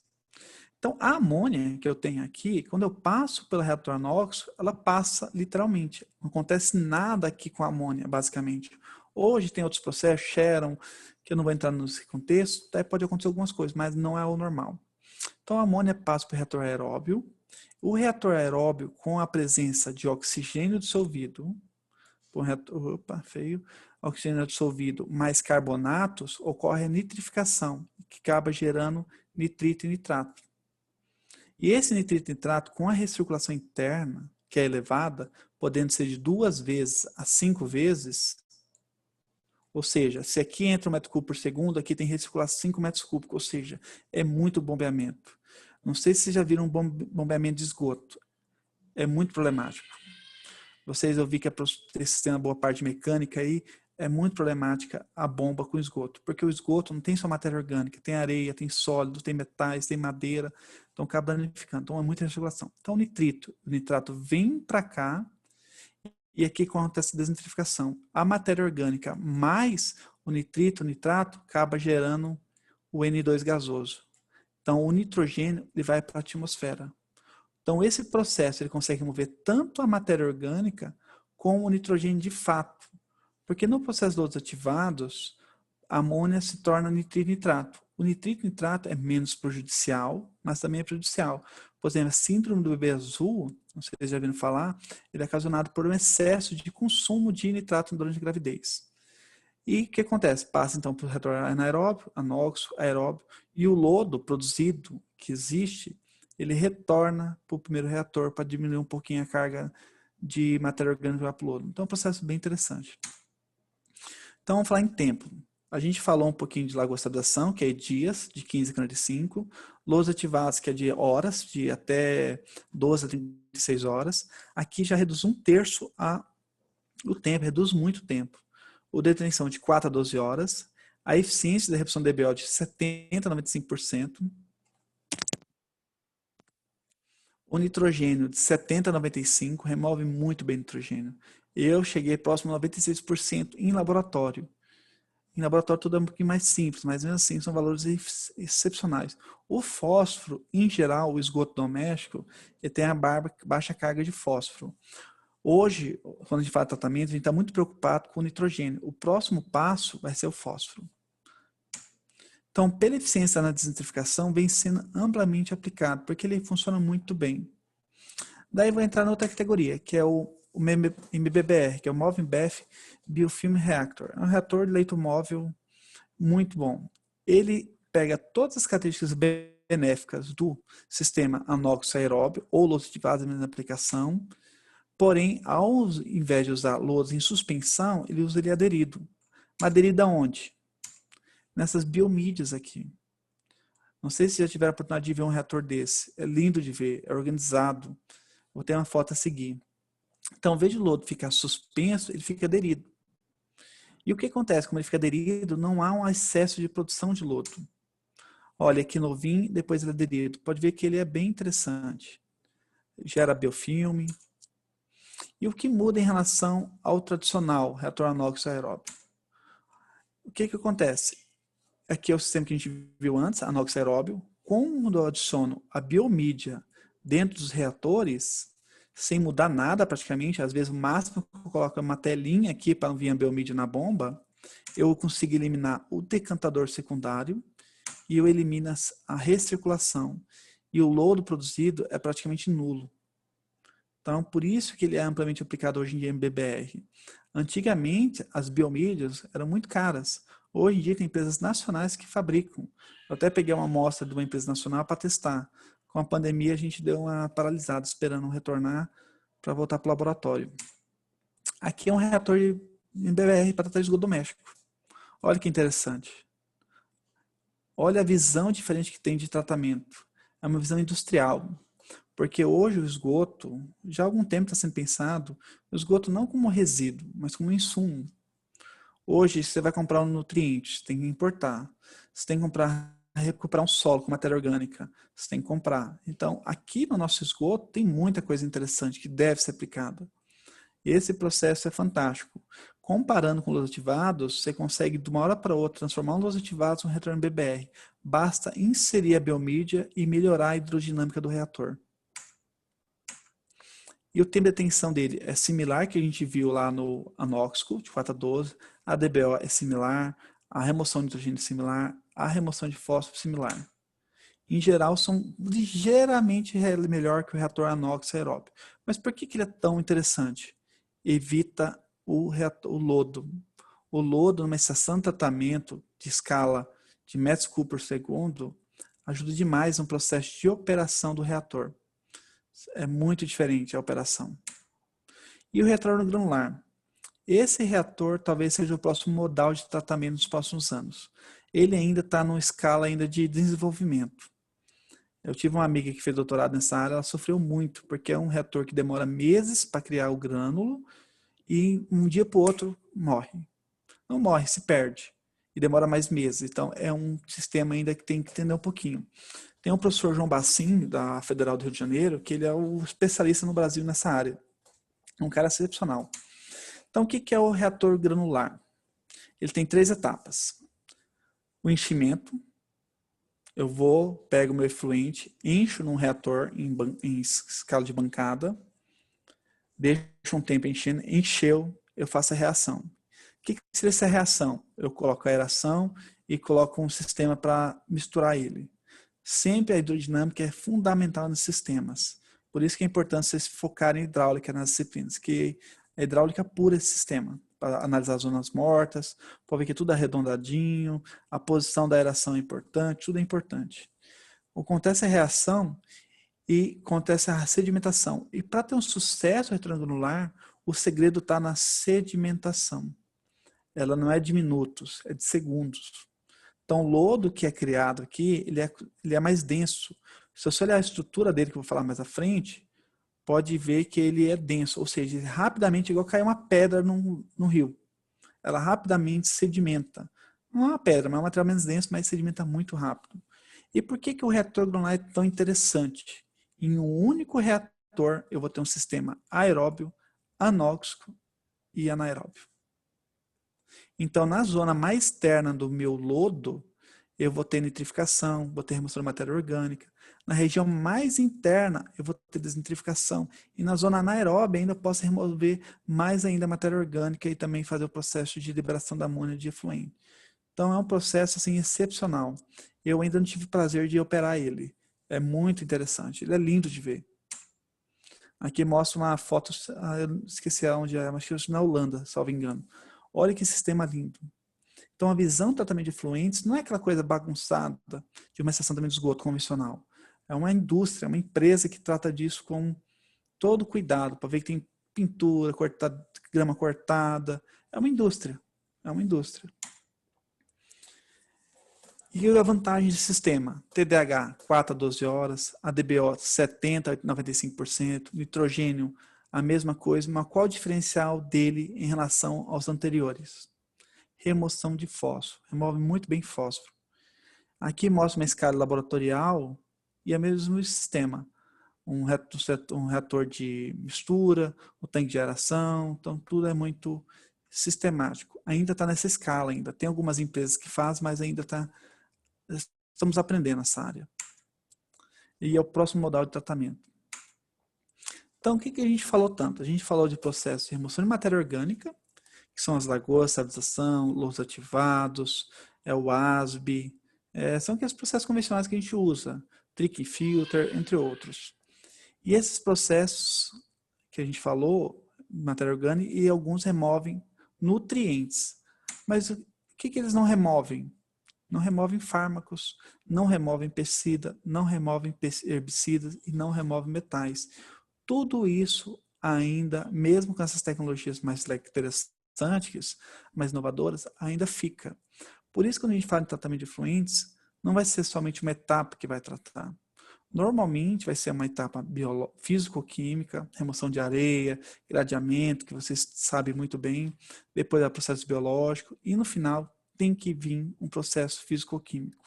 Então, a amônia que eu tenho aqui, quando eu passo pelo reator anóxico, ela passa literalmente. Não acontece nada aqui com a amônia, basicamente. Hoje tem outros processos, Sharon, que eu não vou entrar nesse contexto, até pode acontecer algumas coisas, mas não é o normal. Então, a amônia passa para o reator aeróbio. O reator aeróbio, com a presença de oxigênio dissolvido, oxigênio dissolvido mais carbonatos, ocorre a nitrificação, que acaba gerando nitrito e nitrato. E esse nitrito e nitrato, com a recirculação interna, que é elevada, podendo ser de 2 vezes a 5 vezes, ou seja, se aqui entra 1 metro cúbico por segundo, aqui tem recirculação 5 metros cúbicos, ou seja, é muito bombeamento. Não sei se vocês já viram um bombeamento de esgoto. É muito problemático. Vocês ouviram que esse tem uma boa parte mecânica aí, é muito problemática a bomba com esgoto, porque o esgoto não tem só matéria orgânica, tem areia, tem sólido, tem metais, tem madeira, então acaba danificando, então é muita recirculação. Então o nitrato vem para cá e aqui acontece a desnitrificação. A matéria orgânica mais o nitrato acaba gerando o N2 gasoso. Então o nitrogênio ele vai para a atmosfera. Então esse processo ele consegue remover tanto a matéria orgânica como o nitrogênio de fato. Porque no processo de lodos ativados, a amônia se torna nitrito e nitrato. O nitrito e nitrato é menos prejudicial, mas também é prejudicial. Por exemplo, a síndrome do bebê azul, não sei se vocês já viram falar, ele é ocasionado por um excesso de consumo de nitrato durante a gravidez. E o que acontece? Passa então para o reator anaeróbio, anóxico, aeróbio, e o lodo produzido, que existe, ele retorna para o primeiro reator para diminuir um pouquinho a carga de matéria orgânica para o lodo. Então é um processo bem interessante. Então, vamos falar em tempo. A gente falou um pouquinho de lagostabilização, que é dias, de 15 a 45. Lodos ativados, que é de horas, de até 12 a 36 horas. Aqui já reduz 1/3 o tempo, reduz muito o tempo. O detenção de 4 a 12 horas. A eficiência da redução do DBO de 70 a 95%. O nitrogênio de 70 a 95 remove muito bem nitrogênio. Eu cheguei próximo a 96% em laboratório. Em laboratório tudo é um pouquinho mais simples, mas mesmo assim são valores excepcionais. O fósforo, em geral, o esgoto doméstico, ele tem a baixa carga de fósforo. Hoje, quando a gente fala de tratamento, a gente está muito preocupado com o nitrogênio. O próximo passo vai ser o fósforo. Então, pela eficiência na desnitrificação, vem sendo amplamente aplicado, porque ele funciona muito bem. Daí vou entrar na outra categoria, que é o MBBR, que é o Moving Bath Biofilm Reactor. É um reator de leito móvel muito bom. Ele pega todas as características benéficas do sistema anóxico aeróbio ou lodo ativado na aplicação, porém, ao invés de usar lodos em suspensão, ele usa ele aderido. Mas aderido aonde? Nessas biomídias aqui. Não sei se já tiveram a oportunidade de ver um reator desse. É lindo de ver, é organizado. Vou ter uma foto a seguir. Então, ao invés de o lodo ficar suspenso, ele fica aderido. E o que acontece? Como ele fica aderido, não há um excesso de produção de lodo. Olha, aqui novinho, depois ele é aderido. Pode ver que ele é bem interessante. Gera biofilme. E o que muda em relação ao tradicional reator anóxico aeróbio? O que acontece? Aqui é o sistema que a gente viu antes, anóxico aeróbio. Quando eu adiciono a biomídia dentro dos reatores, sem mudar nada praticamente, às vezes o máximo que eu coloco é uma telinha aqui para não vir a biomídia na bomba, eu consigo eliminar o decantador secundário e eu elimino a recirculação. E o lodo produzido é praticamente nulo. Então, por isso que ele é amplamente aplicado hoje em dia em MBBR. Antigamente, as biomídias eram muito caras. Hoje em dia, tem empresas nacionais que fabricam. Eu até peguei uma amostra de uma empresa nacional para testar. Com a pandemia, a gente deu uma paralisada, esperando retornar para voltar para o laboratório. Aqui é um reator de MBBR para tratar de esgoto doméstico. Olha que interessante. Olha a visão diferente que tem de tratamento. É uma visão industrial. Porque hoje o esgoto, já há algum tempo está sendo pensado, o esgoto não como resíduo, mas como insumo. Hoje, você vai comprar um nutriente, você tem que importar. Você tem que recuperar um solo com matéria orgânica, você tem que comprar. Então, aqui no nosso esgoto, tem muita coisa interessante que deve ser aplicada. Esse processo é fantástico. Comparando com los ativados, você consegue, de uma hora para outra, transformar os los ativados em um reator MBBR. Basta inserir a biomídia e melhorar a hidrodinâmica do reator. E o tempo de detenção dele é similar que a gente viu lá no anóxico, de 4 a 12. A DBO é similar, a remoção de nitrogênio é similar, a remoção de fósforo é similar. Em geral, são ligeiramente melhor que o reator anóxico aeróbio. Mas por que ele é tão interessante? Evita o lodo. O lodo, numa estação de tratamento de escala de metros cúbicos por segundo, ajuda demais no processo de operação do reator. É muito diferente a operação. E o reator granular? Esse reator talvez seja o próximo modal de tratamento nos próximos anos. Ele ainda está numa escala ainda de desenvolvimento. Eu tive uma amiga que fez doutorado nessa área, ela sofreu muito, porque é um reator que demora meses para criar o grânulo e um dia para o outro morre. Não morre, se perde. E demora mais meses. Então, é um sistema ainda que tem que entender um pouquinho. Tem o professor João Bassim, da Federal do Rio de Janeiro, que ele é o especialista no Brasil nessa área. É um cara excepcional. Então, o que é o reator granular? Ele tem 3 etapas. O enchimento. Eu pego o meu efluente, encho num reator em escala de bancada, deixo um tempo enchendo, encheu, eu faço a reação. O que seria essa reação? Eu coloco a aeração e coloco um sistema para misturar ele. Sempre a hidrodinâmica é fundamental nos sistemas. Por isso que é importante vocês focarem em hidráulica nas disciplinas, que é hidráulica pura esse sistema, para analisar as zonas mortas, para ver que tudo é arredondadinho, a posição da aeração é importante, tudo é importante. Acontece a reação e acontece a sedimentação. E para ter um sucesso retangular, o segredo está na sedimentação. Ela não é de minutos, é de segundos. Então, o lodo que é criado aqui, ele é mais denso. Se você olhar a estrutura dele, que eu vou falar mais à frente, pode ver que ele é denso, ou seja, rapidamente, igual cair uma pedra no rio. Ela rapidamente sedimenta. Não é uma pedra, mas é um material menos denso, mas sedimenta muito rápido. E por que o reator granular é tão interessante? Em um único reator, eu vou ter um sistema aeróbio, anóxico e anaeróbio. Então, na zona mais externa do meu lodo, eu vou ter nitrificação, vou ter remoção de matéria orgânica. Na região mais interna, eu vou ter desnitrificação. E na zona anaeróbia, ainda posso remover mais ainda matéria orgânica e também fazer o processo de liberação da amônia de efluente. Então, é um processo assim, excepcional. Eu ainda não tive o prazer de operar ele. É muito interessante. Ele é lindo de ver. Aqui mostra uma foto, eu esqueci onde é, mas acho que é na Holanda, salvo engano. Olha que sistema lindo. Então, a visão do tratamento de efluentes não é aquela coisa bagunçada de uma estação de esgoto convencional. É uma indústria, uma empresa que trata disso com todo cuidado, para ver que tem pintura, grama cortada. É uma indústria. É uma indústria. E a vantagem desse sistema? TDAH, 4 a 12 horas, ADBO, 70 a 95%, nitrogênio, a mesma coisa, mas qual o diferencial dele em relação aos anteriores? Remoção de fósforo, remove muito bem fósforo. Aqui mostra uma escala laboratorial e é o mesmo sistema. Um reator de mistura, o tanque de aeração, então tudo é muito sistemático. Ainda está nessa escala ainda. Tem algumas empresas que fazem, mas ainda estamos aprendendo essa área. E é o próximo modal de tratamento. Então, o que a gente falou tanto? A gente falou de processo de remoção de matéria orgânica, que são as lagoas, estabilização, louros ativados, o ASB, são aqueles processos convencionais que a gente usa, trick filter, entre outros. E esses processos que a gente falou, matéria orgânica, e alguns removem nutrientes. Mas o que eles não removem? Não removem fármacos, não removem pesticida, não removem herbicidas e não removem metais. Tudo isso ainda, mesmo com essas tecnologias mais interessantes, mais inovadoras, ainda fica. Por isso, quando a gente fala em tratamento de efluentes, não vai ser somente uma etapa que vai tratar. Normalmente vai ser uma etapa físico-química, remoção de areia, gradeamento, que vocês sabem muito bem, depois é o processo biológico, e no final tem que vir um processo físico-químico.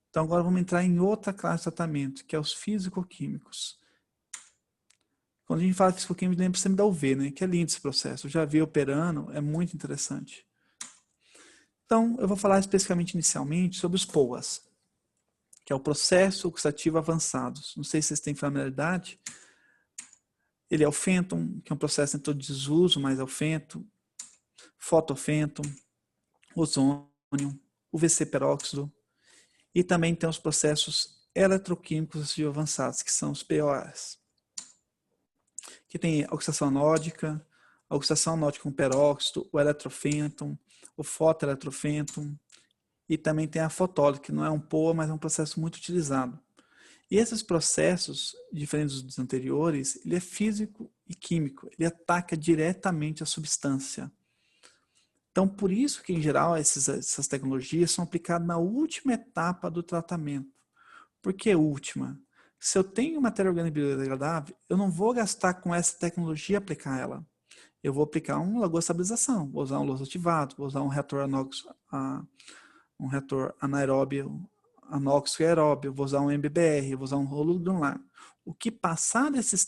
Então agora vamos entrar em outra classe de tratamento, que é os físico-químicos. Quando a gente fala de físico-químico, lembra sempre da UV, né? Que é lindo esse processo. Eu já vi operando, é muito interessante. Então, eu vou falar especificamente inicialmente sobre os POAs, que é o processo oxidativo avançado. Não sei se vocês têm familiaridade. Ele é o fenton, que é um processo em todo desuso, mas é o fenton, fotofenton, ozônio, UVC peróxido, e também tem os processos eletroquímicos avançados, que são os POAs, que tem a oxidação anódica, a oxidação anódica com peróxido, o eletrofenton, o fotoeletrofenton, e também tem a fotólise, que não é um POA, mas é um processo muito utilizado. E esses processos, diferentes dos anteriores, ele é físico e químico, ele ataca diretamente a substância. Então, por isso que, em geral, essas tecnologias são aplicadas na última etapa do tratamento. Por que última? Se eu tenho matéria orgânica biodegradável, eu não vou gastar com essa tecnologia aplicar ela. Eu vou aplicar uma lagoa de estabilização, vou usar um louros ativado, vou usar um reator anóxico, um reator anaeróbio, anóxico e aeróbio, vou usar um MBBR, vou usar um rolo granular. O que passar desses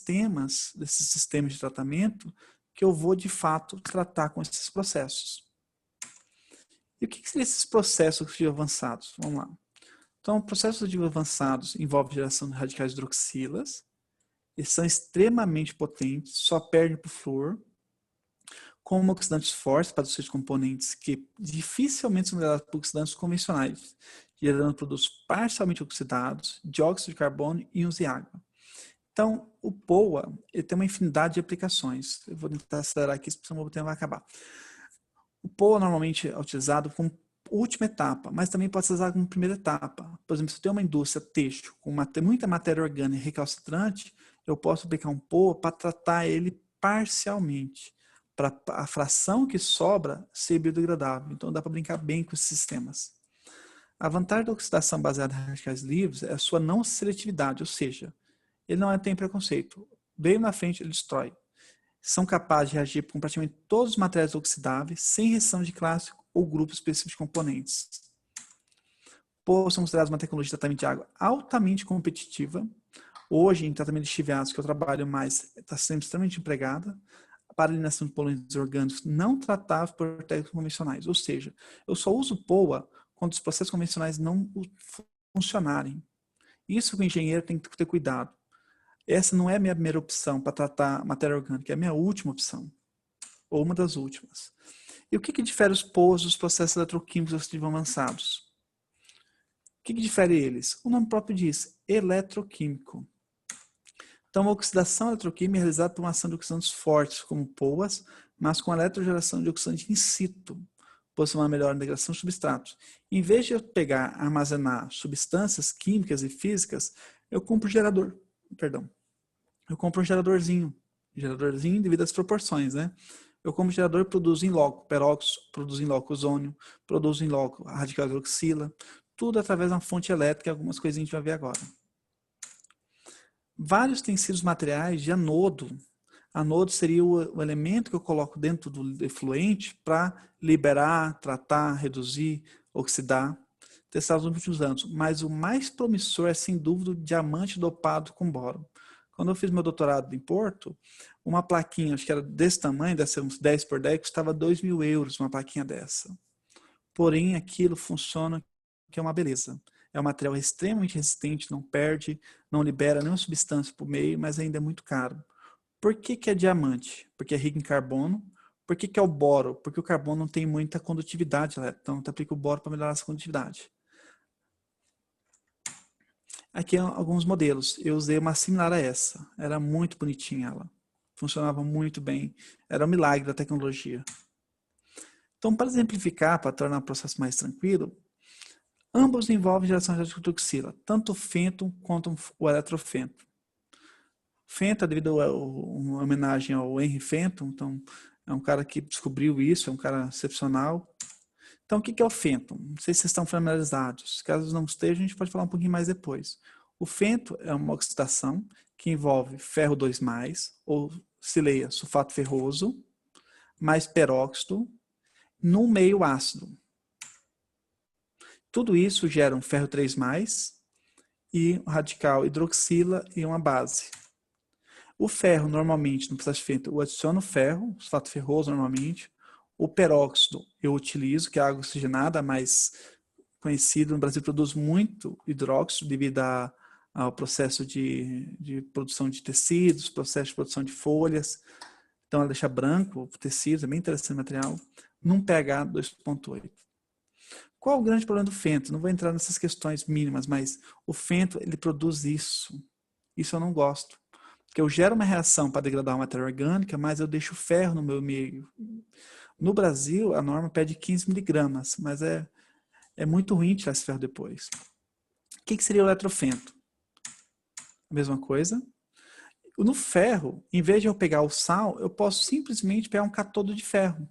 sistemas de tratamento, que eu vou, de fato, tratar com esses processos. E o que seriam esses processos oxidativos avançados? Vamos lá. Então, processos oxidativos avançados envolvem geração de radicais hidroxilas. Eles são extremamente potentes, só perdem para o flúor. Como oxidantes fortes para os seus componentes que dificilmente são liderados por oxidantes convencionais, gerando produtos parcialmente oxidados, dióxido de carbono, íons e água. Então, o POA ele tem uma infinidade de aplicações. Eu vou tentar acelerar aqui, senão o tempo vai acabar. O POA normalmente é utilizado como última etapa, mas também pode ser usado como primeira etapa. Por exemplo, se eu tenho uma indústria têxtil com muita matéria orgânica recalcitrante, eu posso aplicar um POA para tratar ele parcialmente, para a fração que sobra ser biodegradável. Então dá para brincar bem com esses sistemas. A vantagem da oxidação baseada em radicais livres é a sua não seletividade, ou seja, ele não tem preconceito. Veio na frente, ele destrói. São capazes de reagir com praticamente todos os materiais oxidáveis, sem restrição de classe ou grupo específico de componentes. São considerados uma tecnologia de tratamento de água altamente competitiva, Hoje, em tratamento de chiviados, que eu trabalho mais, está sendo extremamente empregada para eliminação de poluentes orgânicos não tratáveis por técnicas convencionais. Ou seja, eu só uso POA quando os processos convencionais não funcionarem. Isso que o engenheiro tem que ter cuidado. Essa não é a minha primeira opção para tratar matéria orgânica, é a minha última opção, ou uma das últimas. E o que difere os POAs dos processos eletroquímicos oxidativos avançados? O que difere eles? O nome próprio diz, eletroquímico. Então, a oxidação eletroquímica é realizada por uma ação de oxidantes fortes, como POAs, mas com a eletrogeração de oxidante in situ, possui uma melhor integração de substratos. Em vez de eu pegar, armazenar substâncias químicas e físicas, eu compro gerador. Perdão. Eu compro um geradorzinho devido às proporções, né? Eu compro gerador e produzo em loco peróxido, produzo em loco ozônio, produzo em loco radical hidroxila, tudo através de uma fonte elétrica, algumas coisinhas a gente vai ver agora. Vários têm sido os materiais de anodo. Anodo seria o elemento que eu coloco dentro do efluente para liberar, tratar, reduzir, oxidar. Testados nos últimos anos. Mas o mais promissor é, sem dúvida, o diamante dopado com boro. Quando eu fiz meu doutorado em Porto, uma plaquinha, acho que era desse tamanho, deve ser uns 10 por 10, custava 2.000 euros uma plaquinha dessa. Porém, aquilo funciona, que é uma beleza. É um material extremamente resistente, não perde, não libera nenhuma substância por meio, mas ainda é muito caro. Por que é diamante? Porque é rico em carbono. Por que é o boro? Porque o carbono não tem muita condutividade, então tu aplica o boro para melhorar essa condutividade. Aqui alguns modelos. Eu usei uma similar a essa. Era muito bonitinha ela. Funcionava muito bem. Era um milagre da tecnologia. Então, para exemplificar, para tornar o processo mais tranquilo, ambos envolvem geração de hidroxila, tanto o fento quanto o eletrofento. Fento, devido a uma homenagem ao Henry Fenton, então é um cara que descobriu isso, é um cara excepcional. Então, o que é o fento? Não sei se vocês estão familiarizados. Caso não estejam, a gente pode falar um pouquinho mais depois. O fento é uma oxidação que envolve ferro 2+, ou sileia, sulfato ferroso, mais peróxido, num meio ácido. Tudo isso gera um ferro 3+, e um radical hidroxila e uma base. O ferro, normalmente, no processo de fento, eu adiciono ferro, sulfato ferroso normalmente. O peróxido eu utilizo, que é água oxigenada, mas conhecido no Brasil, produz muito hidróxido devido ao processo de produção de tecidos, processo de produção de folhas. Então, ela deixa branco o tecido, é bem interessante o material, num pH 2,8. Qual o grande problema do fento? Não vou entrar nessas questões mínimas, mas o fento, ele produz isso. Isso eu não gosto. Porque eu gero uma reação para degradar a matéria orgânica, mas eu deixo ferro no meu meio. No Brasil, a norma pede 15 miligramas, mas é muito ruim tirar esse ferro depois. O que seria o eletrofento? A mesma coisa. No ferro, em vez de eu pegar o sal, eu posso simplesmente pegar um catodo de ferro.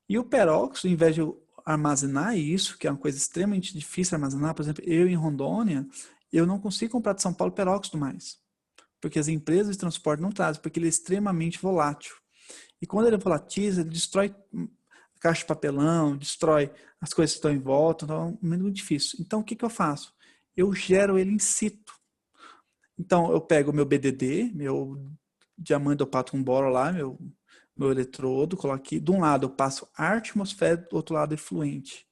E o peróxido, em vez de eu armazenar isso, que é uma coisa extremamente difícil de armazenar, por exemplo, eu em Rondônia, eu não consigo comprar de São Paulo peróxido mais. Porque as empresas de transporte não trazem, porque ele é extremamente volátil. E quando ele volatiza, ele destrói a caixa de papelão, destrói as coisas que estão em volta, então é muito difícil. Então, o que eu faço? Eu gero ele in situ. Então, eu pego o meu BDD, meu diamante dopado com boro lá, meu eletrodo, coloco aqui. De um lado eu passo ar atmosférico, do outro lado efluente.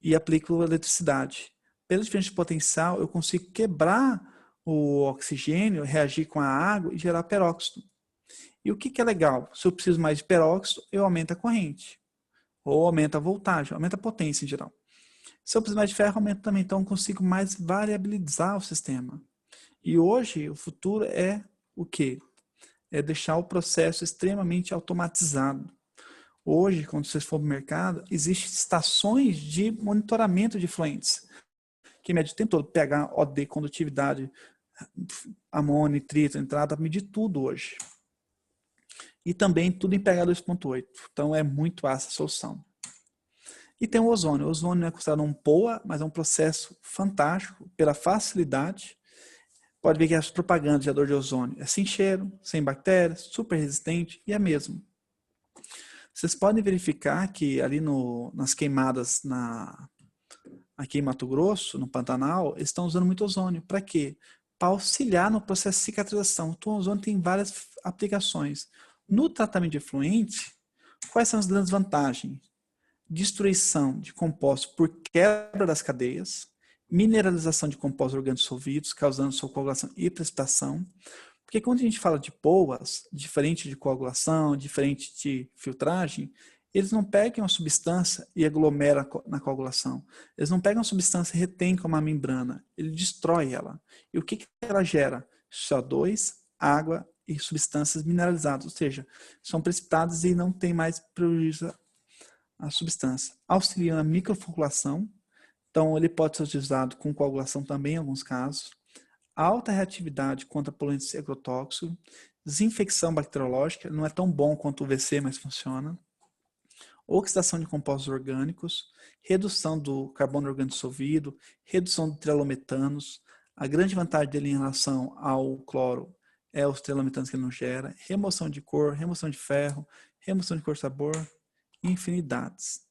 E aplico eletricidade. Pela diferença de potencial, eu consigo quebrar o oxigênio, reagir com a água e gerar peróxido. E o que é legal? Se eu preciso mais de peróxido, eu aumento a corrente. Ou aumento a voltagem, aumenta a potência em geral. Se eu precisar mais de ferro, aumento também. Então, eu consigo mais variabilizar o sistema. E hoje, o futuro é o quê? É deixar o processo extremamente automatizado. Hoje, quando vocês for para o mercado, existem estações de monitoramento de efluentes, que mede o tempo todo, pH, OD, condutividade, amônio, nitrito, entrada, medir tudo hoje. E também tudo em pH 2,8. Então, é muito ácida a solução. E tem o ozônio. O ozônio não é considerado um POA, mas é um processo fantástico pela facilidade. Pode ver que as propagandas de gerador de ozônio é sem cheiro, sem bactérias, super resistente e é mesmo. Vocês podem verificar que ali nas queimadas aqui em Mato Grosso, no Pantanal, eles estão usando muito ozônio. Para quê? para auxiliar no processo de cicatrização. Então, o ozônio tem várias aplicações. No tratamento de efluente, quais são as grandes vantagens? Destruição de compostos por quebra das cadeias, mineralização de compostos orgânicos dissolvidos, causando sua coagulação e precipitação. Porque quando a gente fala de POAs, diferente de coagulação, diferente de filtragem, eles não pegam a substância e aglomeram na coagulação. Eles não pegam a substância e retêm como uma membrana. Ele destrói ela. E o que ela gera? CO2, água e substâncias mineralizadas. Ou seja, são precipitadas e não tem mais prejuízo à substância. Auxilia na microfloculação. Então, ele pode ser utilizado com coagulação também em alguns casos. Alta reatividade contra poluentes e agrotóxicos, desinfecção bacteriológica, não é tão bom quanto o VC, mas funciona. Oxidação de compostos orgânicos, redução do carbono orgânico dissolvido, redução de trelometanos. A grande vantagem dele em relação ao cloro é os trelometanos que ele não gera, remoção de cor, remoção de ferro, remoção de cor-sabor, infinidades.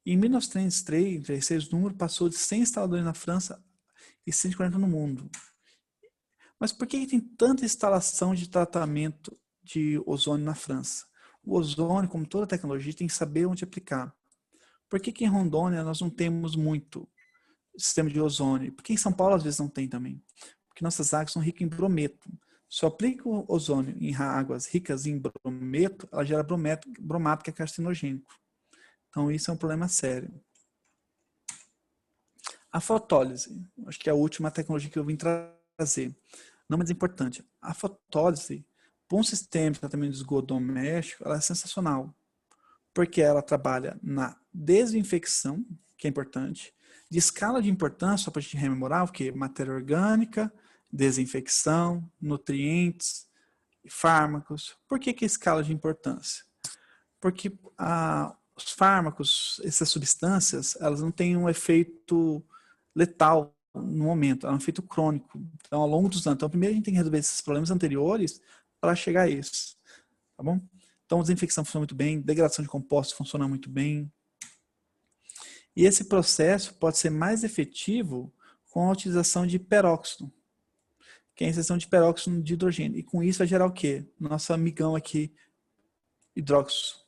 Em 1936, o número passou de 100 instaladores na França e 140 no mundo. Mas por que tem tanta instalação de tratamento de ozônio na França? O ozônio, como toda tecnologia, tem que saber onde aplicar. Por que em Rondônia nós não temos muito sistema de ozônio? Por que em São Paulo às vezes não tem também? Porque nossas águas são ricas em brometo. Se eu aplico ozônio em águas ricas em brometo, ela gera bromato que é carcinogênico. Então isso é um problema sério. A fotólise, acho que é a última tecnologia que eu vim trazer. Não mais importante, a fotólise, para um sistema de tratamento de esgoto doméstico, ela é sensacional. Porque ela trabalha na desinfecção, que é importante, de escala de importância, só para a gente rememorar, o que? Matéria orgânica, desinfecção, nutrientes, fármacos. Por que escala de importância? Porque os fármacos, essas substâncias, elas não têm um efeito letal no momento, é um efeito crônico. Então, ao longo dos anos. Então, primeiro a gente tem que resolver esses problemas anteriores para chegar a isso. Tá bom? Então, desinfecção funciona muito bem, degradação de compostos funciona muito bem. E esse processo pode ser mais efetivo com a utilização de peróxido, que é a inserção de peróxido de hidrogênio. E com isso vai gerar o quê? Nosso amigão aqui, hidróxido,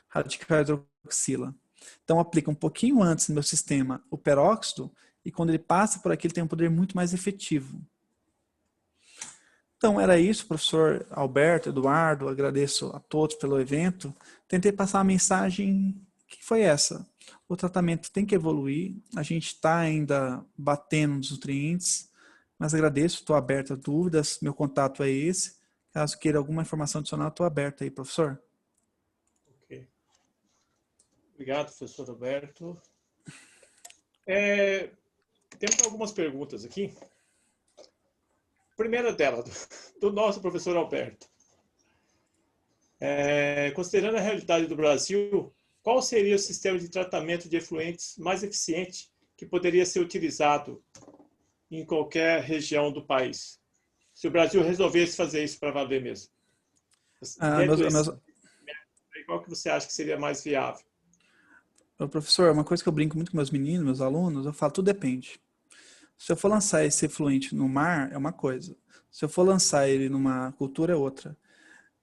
radical hidroxila. Então, aplica um pouquinho antes no meu sistema o peróxido, e quando ele passa por aqui, ele tem um poder muito mais efetivo. Então, era isso, professor Alberto, Eduardo, agradeço a todos pelo evento. Tentei passar uma mensagem que foi essa. O tratamento tem que evoluir, a gente está ainda batendo nos nutrientes, mas agradeço, estou aberto a dúvidas, meu contato é esse. Caso queira alguma informação adicional, estou aberto aí, professor. Ok. Obrigado, professor Alberto. Temos algumas perguntas aqui. Primeira dela, do nosso professor Alberto. Considerando a realidade do Brasil, qual seria o sistema de tratamento de efluentes mais eficiente que poderia ser utilizado em qualquer região do país? Se o Brasil resolvesse fazer isso para valer mesmo. Qual que você acha que seria mais viável? Professor, uma coisa que eu brinco muito com meus meninos, meus alunos, eu falo, tudo depende. Se eu for lançar esse efluente no mar, é uma coisa. Se eu for lançar ele numa cultura, é outra.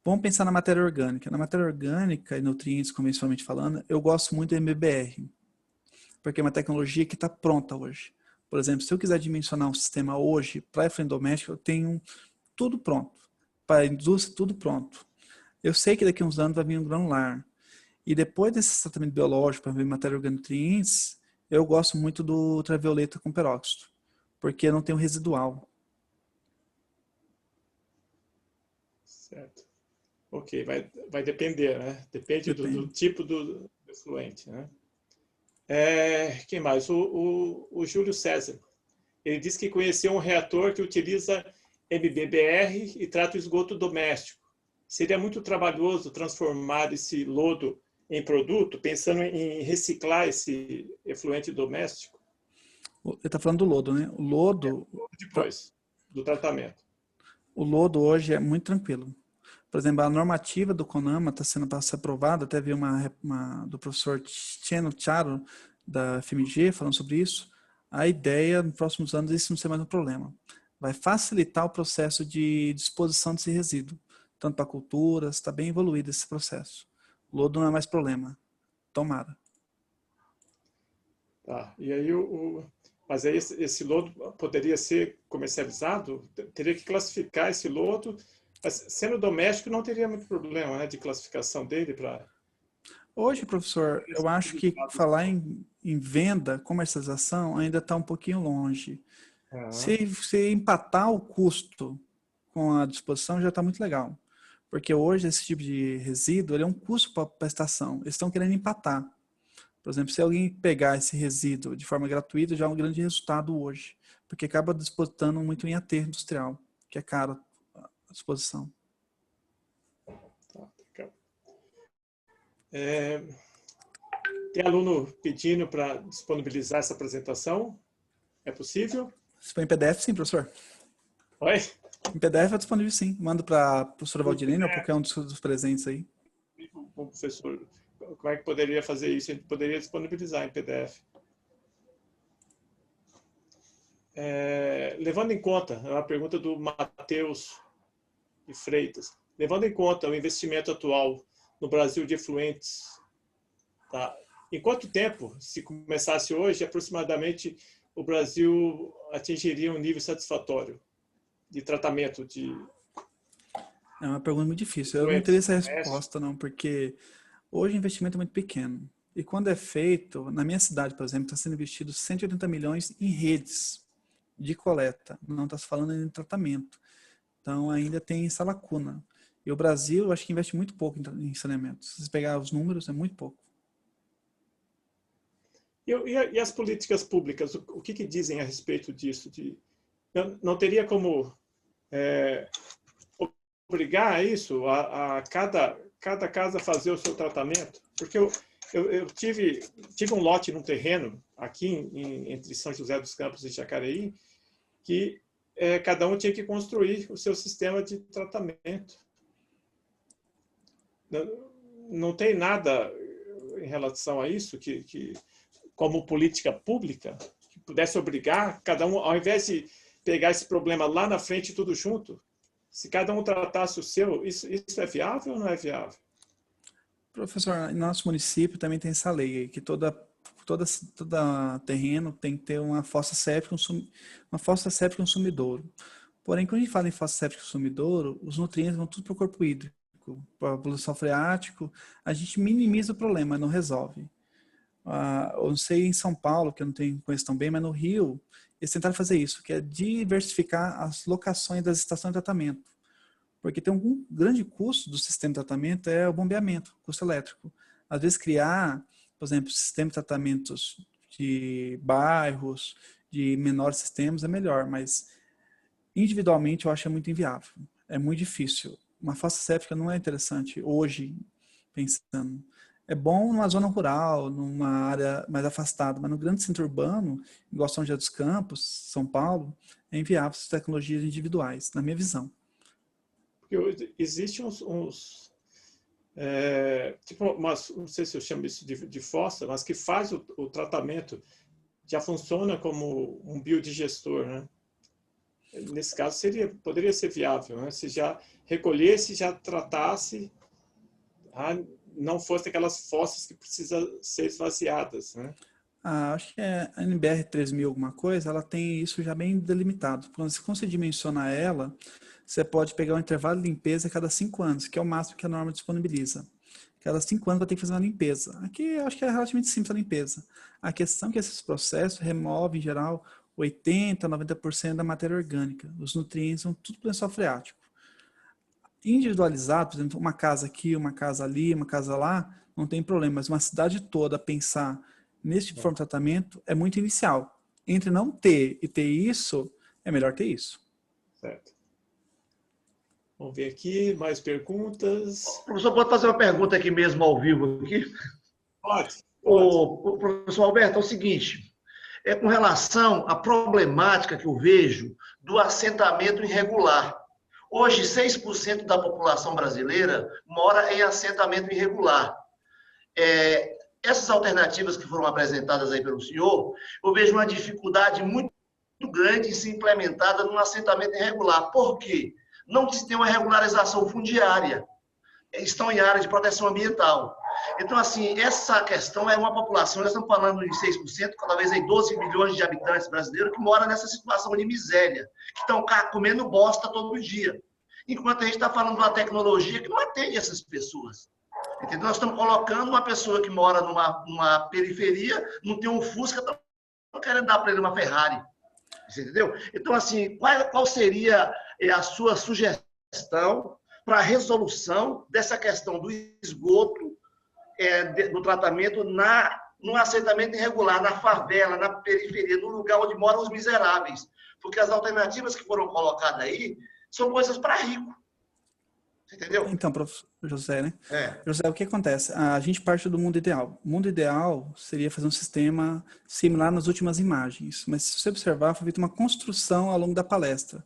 Vamos pensar na matéria orgânica. Na matéria orgânica e nutrientes, convencionalmente falando, eu gosto muito do MBBR, porque é uma tecnologia que está pronta hoje. Por exemplo, se eu quiser dimensionar um sistema hoje para efluente doméstico, eu tenho tudo pronto. Para a indústria, tudo pronto. Eu sei que daqui a uns anos vai vir um granular. E depois desse tratamento biológico, para ver matéria orgânica e nutrientes, eu gosto muito do ultravioleta com peróxido, porque não tem um residual. Certo. Ok, vai depender, né? Depende. Do tipo do efluente, né? Quem mais? O Júlio César. Ele disse que conheceu um reator que utiliza MBBR e trata o esgoto doméstico. Seria muito trabalhoso transformar esse lodo em produto, pensando em reciclar esse efluente doméstico? Ele está falando do lodo, né? O lodo... Depois do tratamento. O lodo hoje é muito tranquilo. Por exemplo, a normativa do CONAMA está sendo para ser aprovada, até vi uma do professor Cheno Charo, da FMG, falando sobre isso. A ideia, nos próximos anos, isso não ser mais um problema. vai facilitar o processo de disposição desse resíduo, tanto para culturas, está bem evoluído esse processo. O lodo não é mais problema. Tomara. Tá. E aí, mas aí esse lodo poderia ser comercializado? Teria que classificar esse lodo. Mas, sendo doméstico, não teria muito problema, né, de classificação dele para... Hoje, professor, eu acho que falar em venda, comercialização, ainda está um pouquinho longe. Se empatar o custo com a disposição, já está muito legal. Porque hoje esse tipo de resíduo ele é um custo para a estação. Eles estão querendo empatar. Por exemplo, se alguém pegar esse resíduo de forma gratuita, já é um grande resultado hoje. Porque acaba depositando muito em aterro industrial, que é caro a disposição. Tem aluno pedindo para disponibilizar essa apresentação? É possível? Se for em PDF, sim, professor. Oi? Em PDF é disponível, sim. Mando para a professora Valdirene ou qualquer um dos presentes aí. Bom, professor, como é que poderia fazer isso? A gente poderia disponibilizar em PDF. Levando em conta, é uma pergunta do Matheus de Freitas, levando em conta o investimento atual no Brasil de efluentes, tá? Em quanto tempo, se começasse hoje, aproximadamente o Brasil atingiria um nível satisfatório de tratamento de... É uma pergunta muito difícil. Eu não teria essa resposta, não, porque hoje o investimento é muito pequeno. E quando é feito, na minha cidade, por exemplo, está sendo investido 180 milhões em redes de coleta. Não está se falando em tratamento. Então, ainda tem essa lacuna. E o Brasil, eu acho que investe muito pouco em saneamento. Se você pegar os números, é muito pouco. E as políticas públicas, o que dizem a respeito disso? Não teria como obrigar a isso, a cada casa fazer o seu tratamento? Porque eu tive um lote num terreno aqui entre São José dos Campos e Jacareí, que cada um tinha que construir o seu sistema de tratamento. Não tem nada em relação a isso que como política pública, que pudesse obrigar cada um, ao invés de pegar esse problema lá na frente tudo junto, se cada um tratasse o seu, isso é viável ou não é viável? Professor, em nosso município também tem essa lei aí, que toda terreno tem que ter uma fossa séptica e um sumidouro. Porém, quando a gente fala em fossa séptica e sumidouro, os nutrientes vão tudo para o corpo hídrico, para o poluição freático, a gente minimiza o problema, não resolve. Eu não sei em São Paulo, que eu não tenho conheço tão bem, mas no Rio, eles tentaram fazer isso, que é diversificar as locações das estações de tratamento. Porque tem um grande custo do sistema de tratamento, é o bombeamento, custo elétrico. Às vezes criar, por exemplo, sistema de tratamentos de bairros, de menores sistemas é melhor, mas individualmente eu acho muito inviável. É muito difícil. Uma fossa séptica não é interessante hoje, pensando. É bom numa zona rural, numa área mais afastada, mas no grande centro urbano, igual São José dos Campos, São Paulo, é inviável essas tecnologias individuais, na minha visão. Porque existem tipo, não sei se eu chamo isso de fossa, mas que faz o tratamento, já funciona como um biodigestor, né? Nesse caso, poderia ser viável, né? Se já recolhesse, já tratasse, não fosse aquelas fossas que precisam ser esvaziadas, né? Acho que a NBR 3000 alguma coisa, ela tem isso já bem delimitado. Quando você dimensiona ela, você pode pegar um intervalo de limpeza a cada 5 anos, que é o máximo que a norma disponibiliza. Cada 5 anos vai ter que fazer uma limpeza. Aqui eu acho que é relativamente simples a limpeza. A questão é que esses processos removem, em geral, 80%, 90% da matéria orgânica. Os nutrientes vão tudo para o lençol freático. Individualizado, por exemplo, uma casa aqui, uma casa ali, uma casa lá, não tem problema. Mas uma cidade toda pensar nesse tipo de forma de tratamento é muito inicial. Entre não ter e ter isso, é melhor ter isso. Certo. Vamos ver aqui, mais perguntas. O professor pode fazer uma pergunta aqui mesmo, ao vivo? Aqui? Pode. O professor Alberto, é o seguinte, com relação à problemática que eu vejo do assentamento irregular. Hoje, 6% da população brasileira mora em assentamento irregular. Essas alternativas que foram apresentadas aí pelo senhor, eu vejo uma dificuldade muito grande em ser implementada num assentamento irregular. Por quê? Não se tem uma regularização fundiária. Estão em área de proteção ambiental. Então, assim, essa questão é uma população, nós estamos falando de 6%, talvez aí 12 milhões de habitantes brasileiros que moram nessa situação de miséria, que estão comendo bosta todo dia. Enquanto a gente está falando de uma tecnologia que não atende essas pessoas. Entendeu? Nós estamos colocando uma pessoa que mora numa periferia, não tem um Fusca, estão querendo dar para ele uma Ferrari. Você entendeu? Então, assim, qual seria a sua sugestão para a resolução dessa questão do esgoto, do tratamento no assentamento irregular, na favela, na periferia, no lugar onde moram os miseráveis? Porque as alternativas que foram colocadas aí são coisas para rico. Você entendeu? Então, professor José, né? José, o que acontece? A gente parte do mundo ideal. O mundo ideal seria fazer um sistema similar nas últimas imagens, mas se você observar, foi feita uma construção ao longo da palestra.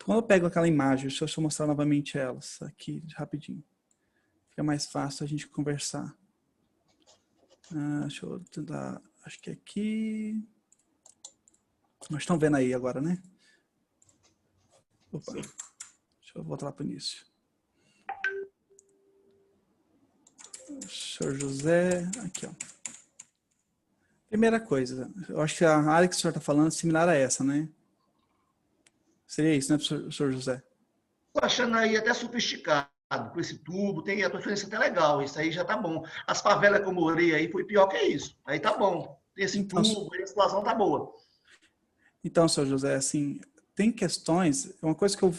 Quando eu pego aquela imagem, deixa eu mostrar novamente elas aqui, rapidinho. Fica mais fácil a gente conversar. Deixa eu tentar, acho que aqui... Nós estão vendo aí agora, né? Opa, deixa eu voltar lá para o início. Senhor José, aqui ó. Primeira coisa, eu acho que a área que o senhor está falando é similar a essa, né? Seria isso, né, senhor José? Estou achando aí até sofisticado, com esse tubo, tem a diferença até legal, isso aí já tá bom. As favelas que eu morei aí foi pior que isso, aí tá bom. Tem esse tubo, a situação tá boa. Então, senhor José, assim, tem questões, uma coisa que eu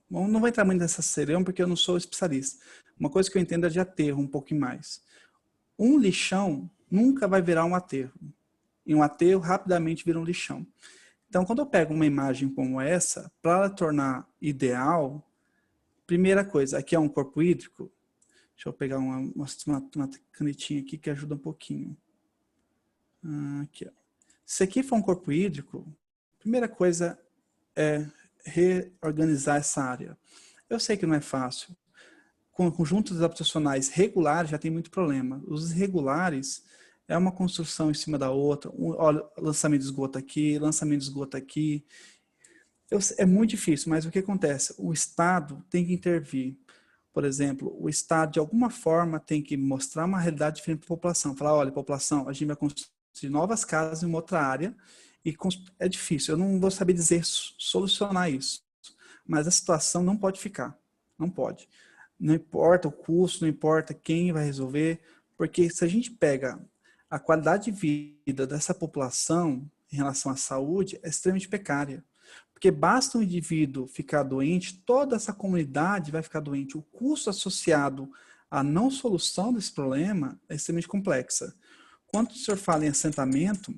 não vou entrar muito nessa serão porque eu não sou especialista. Uma coisa que eu entendo é de aterro um pouquinho mais. Um lixão nunca vai virar um aterro. E um aterro rapidamente vira um lixão. Então, quando eu pego uma imagem como essa, para ela tornar ideal, primeira coisa, aqui é um corpo hídrico. Deixa eu pegar uma canetinha aqui que ajuda um pouquinho. Aqui, ó. Se aqui for um corpo hídrico, primeira coisa é reorganizar essa área. Eu sei que não é fácil. Com conjuntos habitacionais regulares já tem muito problema. Os irregulares é uma construção em cima da outra. Olha, lançamento de esgoto aqui, lançamento de esgoto aqui. É muito difícil, mas o que acontece? O Estado tem que intervir. Por exemplo, o Estado, de alguma forma, tem que mostrar uma realidade diferente para a população. Falar, olha, população, a gente vai construir novas casas em uma outra área. E é difícil, eu não vou saber dizer solucionar isso. Mas a situação não pode ficar. Não pode. Não importa o custo, não importa quem vai resolver, porque se a gente pega a qualidade de vida dessa população em relação à saúde, é extremamente precária. Porque basta um indivíduo ficar doente, toda essa comunidade vai ficar doente. O custo associado à não solução desse problema é extremamente complexa. Quando o senhor fala em assentamento,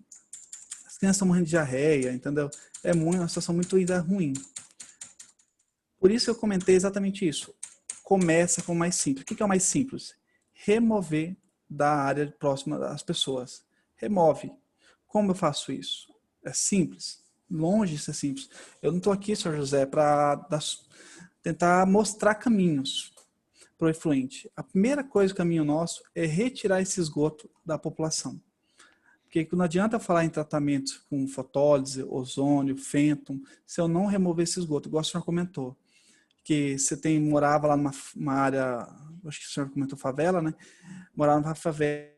as crianças estão morrendo de diarreia, entendeu? É uma situação muito ainda ruim. Por isso eu comentei exatamente isso. Começa com o mais simples. O que é o mais simples? Remover da área próxima das pessoas. Remove. Como eu faço isso? É simples. Longe de ser simples. Eu não estou aqui, senhor José, para tentar mostrar caminhos para o efluente. A primeira coisa, o caminho nosso, é retirar esse esgoto da população. Porque não adianta eu falar em tratamento com fotólise, ozônio, fênton, se eu não remover esse esgoto, igual o senhor comentou. Que você morava lá numa área, acho que o senhor comentou favela, né? Morava numa favela.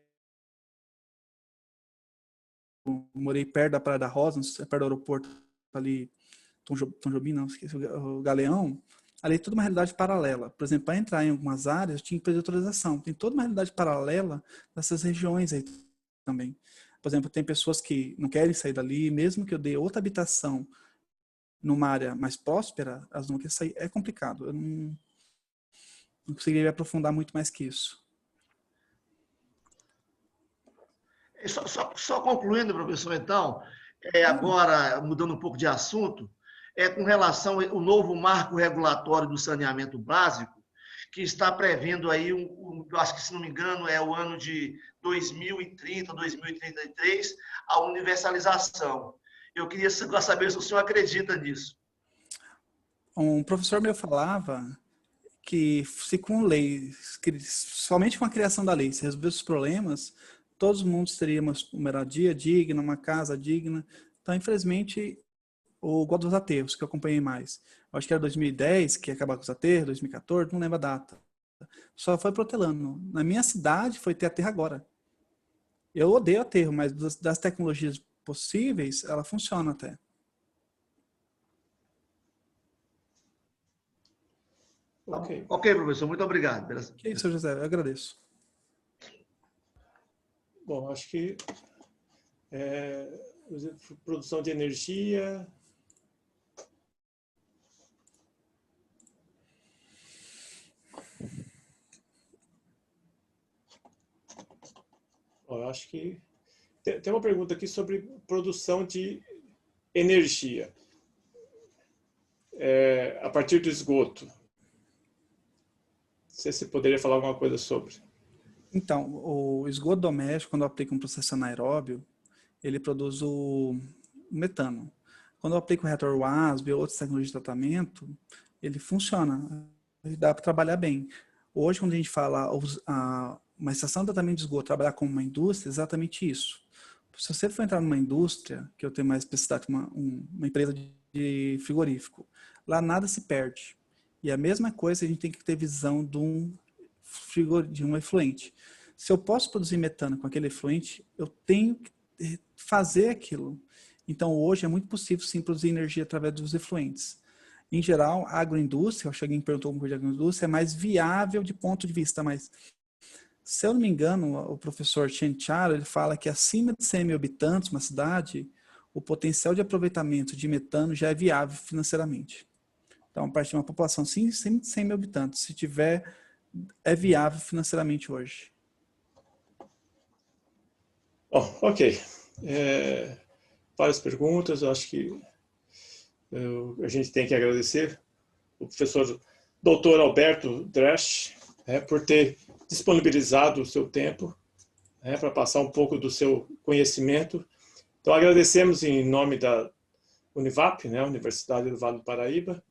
Eu morei perto da Praia da Rosa, perto do aeroporto, ali, Tom Jobim, não, esqueci, o Galeão. Ali é toda uma realidade paralela. Por exemplo, para entrar em algumas áreas, tinha que pedir autorização. Tem toda uma realidade paralela nessas regiões aí também. Por exemplo, tem pessoas que não querem sair dali, mesmo que eu dê outra habitação numa área mais próspera, elas não querem sair. É complicado. Eu não conseguiria me aprofundar muito mais que isso. Só concluindo, professor, então, agora mudando um pouco de assunto, com relação ao novo marco regulatório do saneamento básico, que está prevendo aí, acho que se não me engano, é o ano de 2030, 2033, a universalização. Eu queria saber se o senhor acredita nisso. Um professor meu falava que se com lei, somente com a criação da lei, se resolvesse os problemas, todos os mundos teríamos uma moradia digna, uma casa digna. Então, infelizmente, ou igual dos aterros, que eu acompanhei mais. Eu acho que era 2010, que ia acabar com os aterros, 2014, não lembro a data. Só foi protelando. Na minha cidade foi ter aterro agora. Eu odeio aterro, mas das tecnologias possíveis, ela funciona até. Ok. Ok, professor, muito obrigado. Que isso, José, eu agradeço. Bom, acho que produção de energia. Bom, eu acho que tem uma pergunta aqui sobre produção de energia a partir do esgoto. Não sei se você poderia falar alguma coisa sobre. Então, o esgoto doméstico, quando eu aplico um processo anaeróbio, ele produz o metano. Quando eu aplico o reator WASB ou outras tecnologias de tratamento, ele funciona, dá para trabalhar bem. Hoje, quando a gente fala uma estação de tratamento de esgoto, trabalhar como uma indústria, é exatamente isso. Se você for entrar numa indústria, que eu tenho mais especificidade, uma empresa de frigorífico, lá nada se perde. E a mesma coisa, a gente tem que ter visão de um efluente. Se eu posso produzir metano com aquele efluente, eu tenho que fazer aquilo. Então, hoje é muito possível, sim, produzir energia através dos efluentes. Em geral, a agroindústria, eu acho que alguém perguntou alguma coisa de agroindústria, é mais viável de ponto de vista, mas, se eu não me engano, o professor Chen Charo, ele fala que acima de 100 mil habitantes, uma cidade, o potencial de aproveitamento de metano já é viável financeiramente. Então, a partir de uma população sim, 100 mil habitantes, se tiver, é viável financeiramente hoje. Bom, ok. Várias perguntas, eu acho que a gente tem que agradecer o professor Dr. Alberto Dresch por ter disponibilizado o seu tempo para passar um pouco do seu conhecimento. Então, agradecemos em nome da Univap, Universidade do Vale do Paraíba,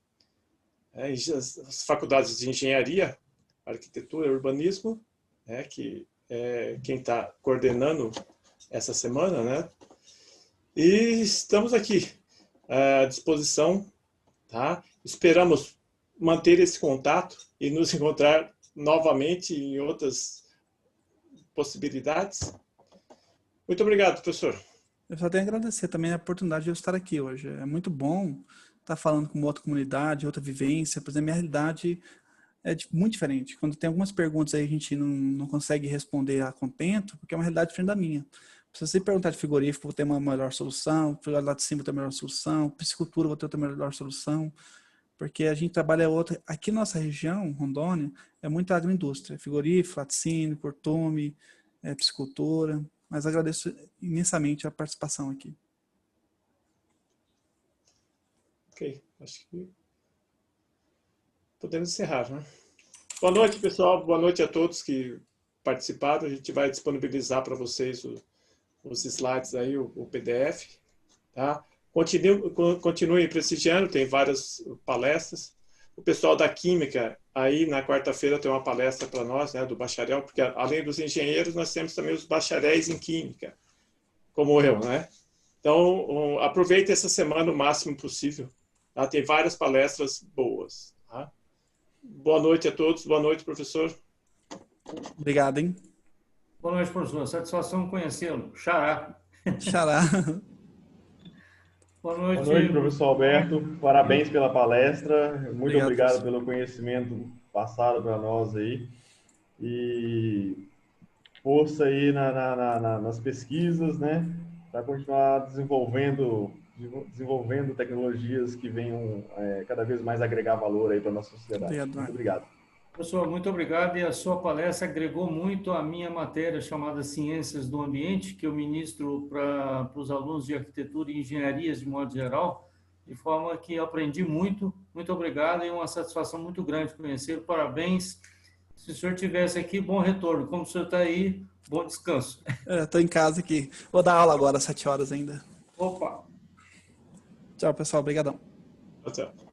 as faculdades de Engenharia, Arquitetura e Urbanismo, que é quem está coordenando essa semana, E estamos aqui à disposição, tá? Esperamos manter esse contato e nos encontrar novamente em outras possibilidades. Muito obrigado, professor. Eu só tenho a agradecer também a oportunidade de eu estar aqui hoje. É muito bom estar falando com outra comunidade, outra vivência. Por exemplo, minha realidade é muito diferente. Quando tem algumas perguntas aí a gente não consegue responder a contento, porque é uma realidade diferente da minha. Se você perguntar de frigorífico, vou ter uma melhor solução, lá de cima vou ter uma melhor solução, piscicultura vou ter outra melhor solução, porque a gente trabalha outra. Aqui na nossa região, Rondônia, é muita agroindústria, frigorífico, laticínio, cortume, piscicultura, mas agradeço imensamente a participação aqui. Ok, acho que podemos encerrar, Boa noite, pessoal. Boa noite a todos que participaram. A gente vai disponibilizar para vocês os slides aí, o PDF, tá? Continuem prestigiando, tem várias palestras. O pessoal da Química, aí na quarta-feira tem uma palestra para nós, do bacharel, porque além dos engenheiros, nós temos também os bacharéis em Química, como eu, Então, aproveite essa semana o máximo possível, tá? Tem várias palestras boas, tá? Boa noite a todos, boa noite, professor. Obrigado, hein? Boa noite, professor. Satisfação em conhecê-lo. Xará. Xará. Boa noite, professor Alberto. Parabéns pela palestra. Muito obrigado pelo conhecimento passado para nós aí. E força aí nas pesquisas, para continuar desenvolvendo tecnologias que venham cada vez mais agregar valor aí para a nossa sociedade. Muito obrigado. Professor, muito obrigado. E a sua palestra agregou muito à minha matéria chamada Ciências do Ambiente, que eu ministro para os alunos de arquitetura e engenharias de modo geral, de forma que eu aprendi muito. Muito obrigado e uma satisfação muito grande conhecê-lo. Parabéns. Se o senhor estivesse aqui, bom retorno. Como o senhor está aí, bom descanso. Estou em casa aqui. Vou dar aula agora, às 7 horas ainda. Opa! Tchau, pessoal. Obrigadão. Tchau.